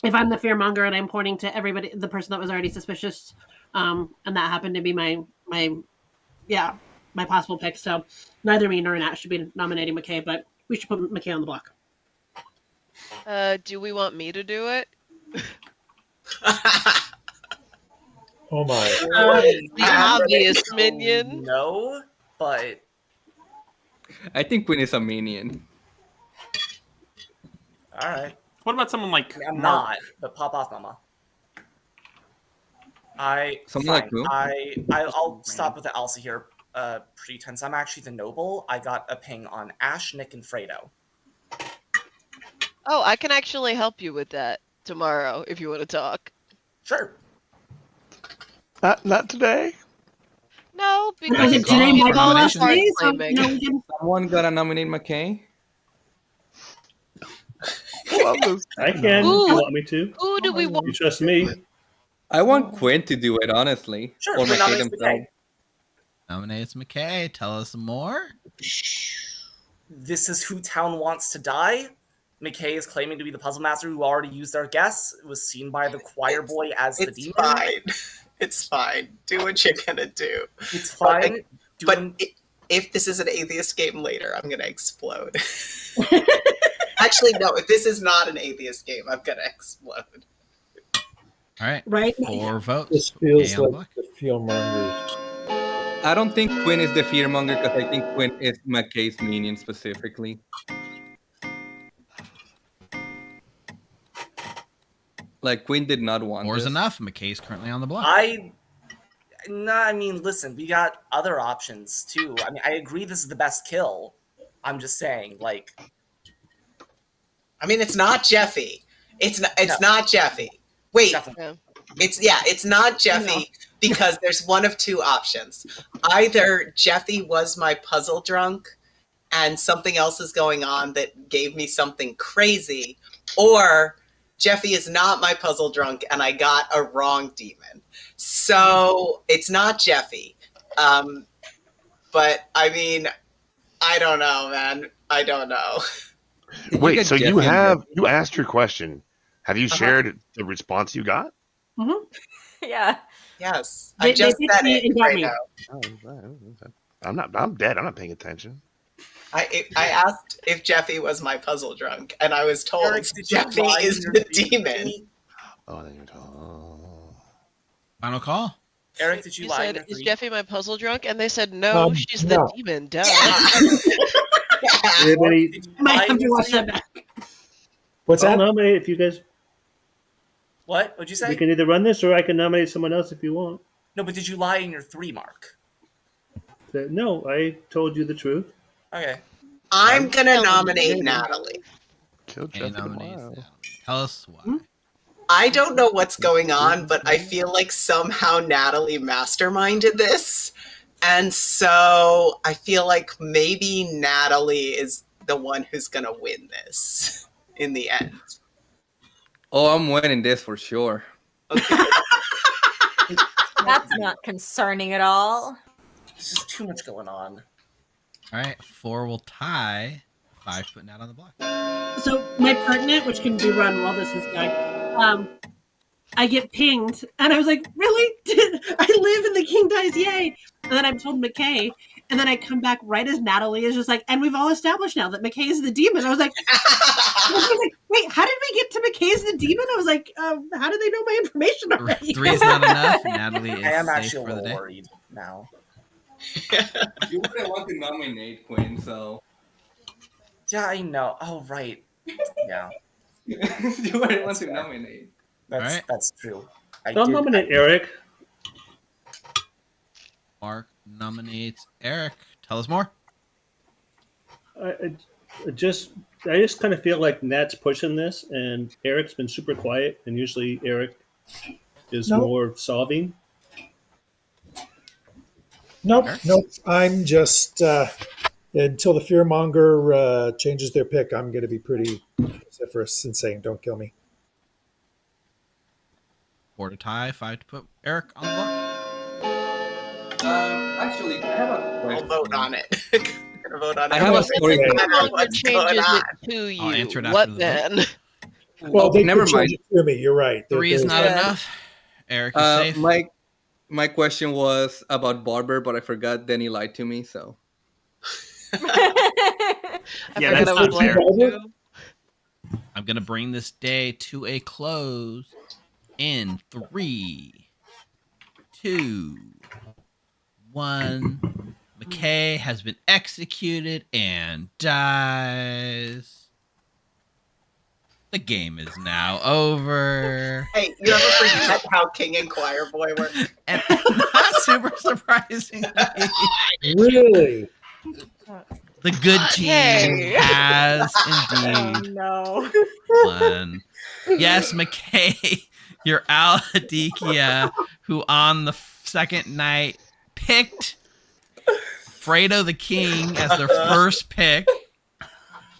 If I'm the fearmonger and I'm pointing to everybody, the person that was already suspicious, and that happened to be my possible pick. So neither me nor Nat should be nominating McKay, but we should put McKay on the block. Do we want me to do it? Oh my. The obvious minion. No, but I think Quinn is a minion. all right. What about someone like I'm Mark? not, but pop off, mama. Someone like who? I'll stop with the Elsa here. Pretense I'm actually the noble. I got a ping on Ash, Nick, and Fredo. Oh, I can actually help you with that tomorrow if you want to talk. Sure. Not today. No, Because because can today call might for be the last nominations. day, so Claiming. we can. Someone gotta nominate McKay. I can. If Ooh. you want me to? Who do we want? You trust me? I want Quinn to do it, honestly. Sure, Or Quinn McKay nominates themselves. McKay. Nominates McKay. Tell us more. This is who town wants to die. McKay is claiming to be the puzzle master who already used our guess. It was seen by the choir boy as the It's demon. fine. It's fine. Do what you're gonna do. It's fine. But if this is an atheist game later, I'm gonna explode. Actually, no. If this is not an atheist game, I'm gonna explode. All right. Right. 4 votes. This feels McKay on the like the fearmongers. I don't think Quinn is the fearmonger because I think Quinn is McKay's minion specifically. Like Quinn did not want More's this. enough. McKay's currently on the block. I mean, listen, we got other options too. I mean, I agree this is the best kill. I'm just saying, like, I mean, it's not Jeffy. It's No. not Jeffy. Wait, definitely. it's not Jeffy because there's one of two options. Either Jeffy was my puzzle drunk and something else is going on that gave me something crazy, or Jeffy is not my puzzle drunk and I got a wrong demon. So it's not Jeffy. But I mean, I don't know, man. I don't know. Wait, so Jeffy you asked your question. Have you shared the response you got? Yeah. Yes. They I just picked said me it and got right me. now. I'm dead. I'm not paying attention. I asked if Jeffy was my puzzle drunk, and I was told Eric, did you Jeffy lie is in your the dream? demon. Oh, then you're talking. Final call. Eric, did you You lie? said, in your "Is dream? Jeffy my puzzle drunk?" And they said, "No, she's the no. demon." Duh. Everybody, Did you Might lie have in to your watch dream? that back. What's I'll that? nominate if you guys. What? What'd you say? We can either run this or I can nominate someone else if you want. No, but did you lie in your 3 mark? No, I told you the truth. Okay. I'm gonna Tell me. nominate Natalie. Kill McKay Jeffy nominates tomorrow. Natalie. Tell us why. I don't know what's going on, but I feel like somehow Natalie masterminded this. And so I feel like maybe Natalie is the one who's gonna win this in the end. Oh, I'm winning this for sure. Okay. That's not concerning at all. There's just too much going on. All right. 4 will tie. 5 putting out on the block. So my pertinent, which can be run while this is going, I get pinged, and I was like, "Really? I live in the King Dies, yay!" And then I'm told McKay, and then I come back right as Natalie is just like, "And we've all established now that McKay is the demon." I was like, "Wait, how did we get to McKay is the demon?" I was like, "How did they know my information already?" 3 is not enough. Natalie is I am safe actually a for the little day. worried now. You wouldn't want to nominate Quinn, so. Yeah, I know. Oh, right. Yeah, You wouldn't want to nominate. that's true. I'll nominate Eric. Mark nominates Eric. Tell us more. I just kind of feel like Nat's pushing this, and Eric's been super quiet, and usually Eric is No. more solving. Nope. I'm just until the fearmonger changes their pick. I'm going to be pretty vociferous and saying, "Don't kill me." 4 to tie, 5 to put Eric on the block. Actually, I have a I'll vote on it. I'm gonna vote on it. I have a story. If the I know fearmonger what's going changes on. it to you, I'll answer it after what the vote. then? Well, they never could mind. change it to me. You're right. 3 is not Yeah. enough. Eric, you're safe. My question was about Barber, but I forgot. Then he lied to me. So I Yeah, forgot that's I not was blamed fair. too. I'm going to bring this day to a close in 3, 2, 1. McKay has been executed and dies. The game is now over. Hey, you ever forget how King and Choir Boy work? And not super surprisingly, Really? the good team Hey. has Oh indeed no. won. Yes, McKay, your Al-Hadikia, who on the second night picked Fredo the King as their first pick.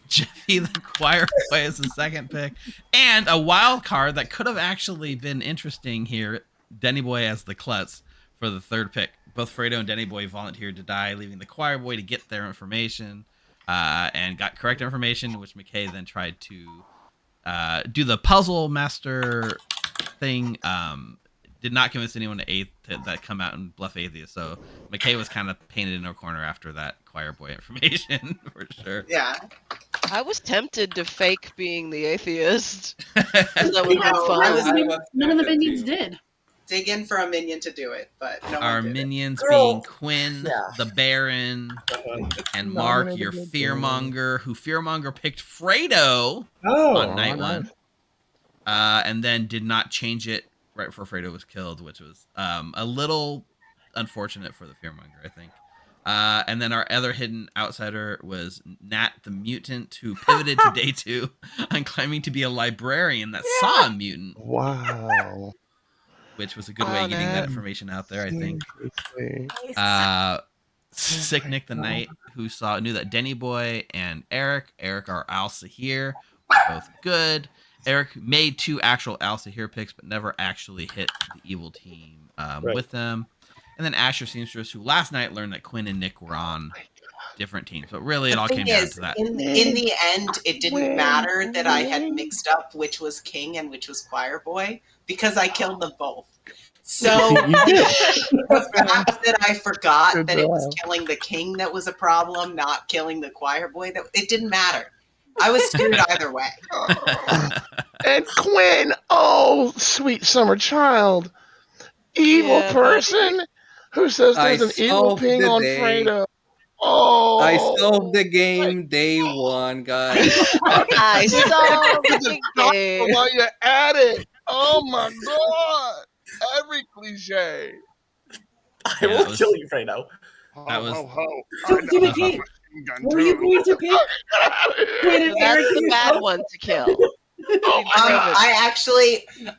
Jeffy the Choir Boy as the second pick. And a wild card that could have actually been interesting here, Denny Boy as the klutz for the third pick. Both Fredo and Denny Boy volunteered to die, leaving the Choir Boy to get their information and got correct information, which McKay then tried to do the puzzle master thing. Did not convince anyone to that come out and bluff Atheist. So McKay was kind of painted in a corner after that Choir Boy information for sure. Yeah. I was tempted to fake being the atheist. That would have been fun. None of the minions did. Dig in for a minion to do it, but no Our one did minions Girl. being Quinn, Yeah. the Baron, and Mark, your Fearmonger, who Fearmonger picked Fredo on night one. And then did not change it right before Fredo was killed, which was a little unfortunate for the Fearmonger, I think. And then our other hidden outsider was Nat the Mutant, who pivoted to day 2 on claiming to be a librarian that saw a mutant. Wow. Which was a good way of getting that information out there, I think. Nice. Sick Nick the Knight, who knew that Denny Boy and Eric are Al Sahir, were both good. Eric made 2 actual Al Sahir picks, but never actually hit the evil team with them. And then Asher Seamstress, who last night learned that Quinn and Nick were on different teams. But really, it all came down to that. In the end, it didn't matter that I had mixed up which was King and which was Choir Boy, because I killed them both. So the fact that I forgot that it was killing the King that was a problem, not killing the Choir Boy, it didn't matter. I was screwed either way. And Quinn, oh, sweet summer child, evil person who says there's an evil ping on Fredo. Oh, I solved the game day 1, guys. I solved the game. While you're at it, oh my god, every cliche. I will kill you, Fredo. That was. So, McKay, were you going to pick Quinn and That's Eric the bad yourself? one to kill.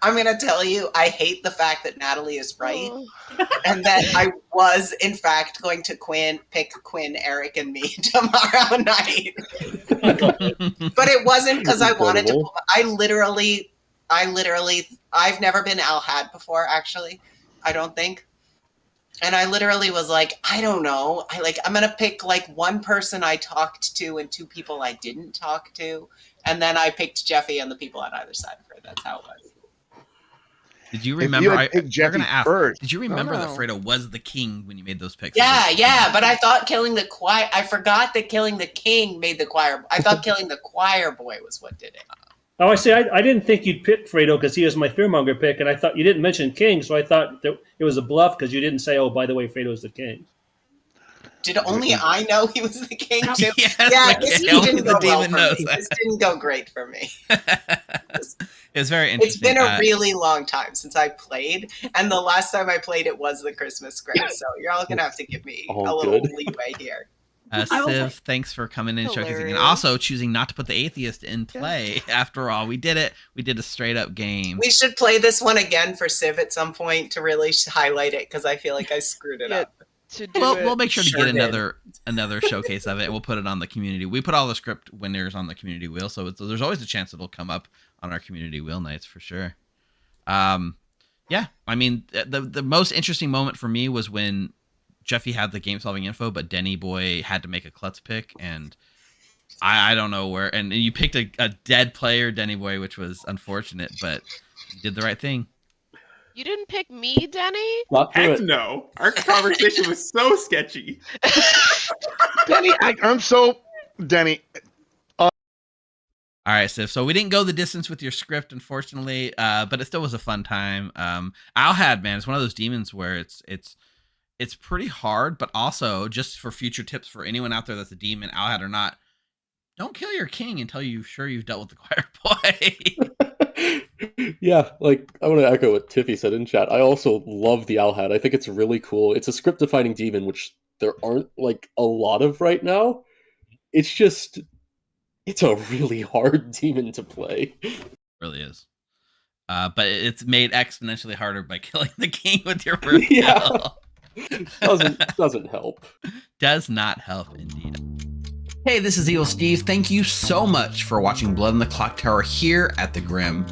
I'm going to tell you, I hate the fact that Natalie is right, and that I was, in fact, going to pick Quinn, Eric, and me tomorrow night. But it wasn't because I wanted to. I've never been Al-Had before, actually. I don't think. And I literally was like, I don't know. I'm going to pick like one person I talked to and 2 people I didn't talk to. And then I picked Jeffy and the people on either side of her. That's how it was. Did you remember? We're gonna ask. Did you remember that Fredo was the king when you made those picks? Yeah. But I thought killing the choir. I forgot that killing the king made the choir. I thought killing the choir boy was what did it. Oh, I see. I didn't think you'd pick Fredo because he was my Fearmonger pick, and I thought you didn't mention King, so I thought that it was a bluff because you didn't say, "Oh, by the way, Fredo's the king." Did only I know he was the king too? Yes, this only didn't the go well demon for knows me. that. This didn't go great for me. It's very interesting. It's been a really long time since I played, and the last time I played it was the Christmas script. So you're all gonna have to give me a little leeway here. Civ, thanks for coming in and showcasing, and also choosing not to put the atheist in play. After all, we did it. We did a straight up game. We should play this one again for Civ at some point to really highlight it because I feel like I screwed it up. to do it. We'll make sure to Sure get did. another showcase of it, and we'll put it on the community. We put all the script winners on the community wheel, so there's always a chance it'll come up on our community wheel nights for sure. Yeah, I mean, the most interesting moment for me was when Jeffy had the game solving info, but Denny Boy had to make a klutz pick, and I don't know where. And you picked a dead player, Denny Boy, which was unfortunate, but you did the right thing. You didn't pick me, Denny? Not through Heck it. no. Our conversation was so sketchy. Denny, I'm so Denny. All right, Sif. So we didn't go the distance with your script, unfortunately, but it still was a fun time. Alhad, man, it's one of those demons where it's pretty hard, but also just for future tips for anyone out there that's a demon, Alhad or not, don't kill your king until you're sure you've dealt with the choir boy. Yeah, like I want to echo what Tiffy said in chat. I also love the Alhad. I think it's really cool. It's a script defining demon, which there aren't like a lot of right now. It's a really hard demon to play. It really is. But it's made exponentially harder by killing the king with your first Yeah. kill. Doesn't help. Does not help indeed. Hey, this is Evil Steve. Thank you so much for watching Blood in the Clocktower here at the Grim.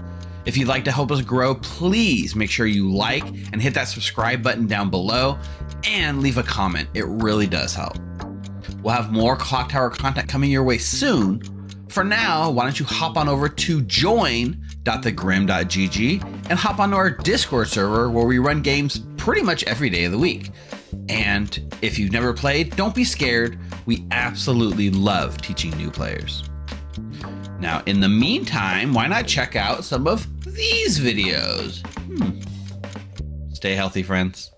If you'd like to help us grow, please make sure you like and hit that subscribe button down below and leave a comment. It really does help. We'll have more Clocktower content coming your way soon. For now, why don't you hop on over to join.thegrim.gg and hop onto our Discord server where we run games pretty much every day of the week. And if you've never played, don't be scared. We absolutely love teaching new players. Now, in the meantime, why not check out some of these videos? Stay healthy, friends.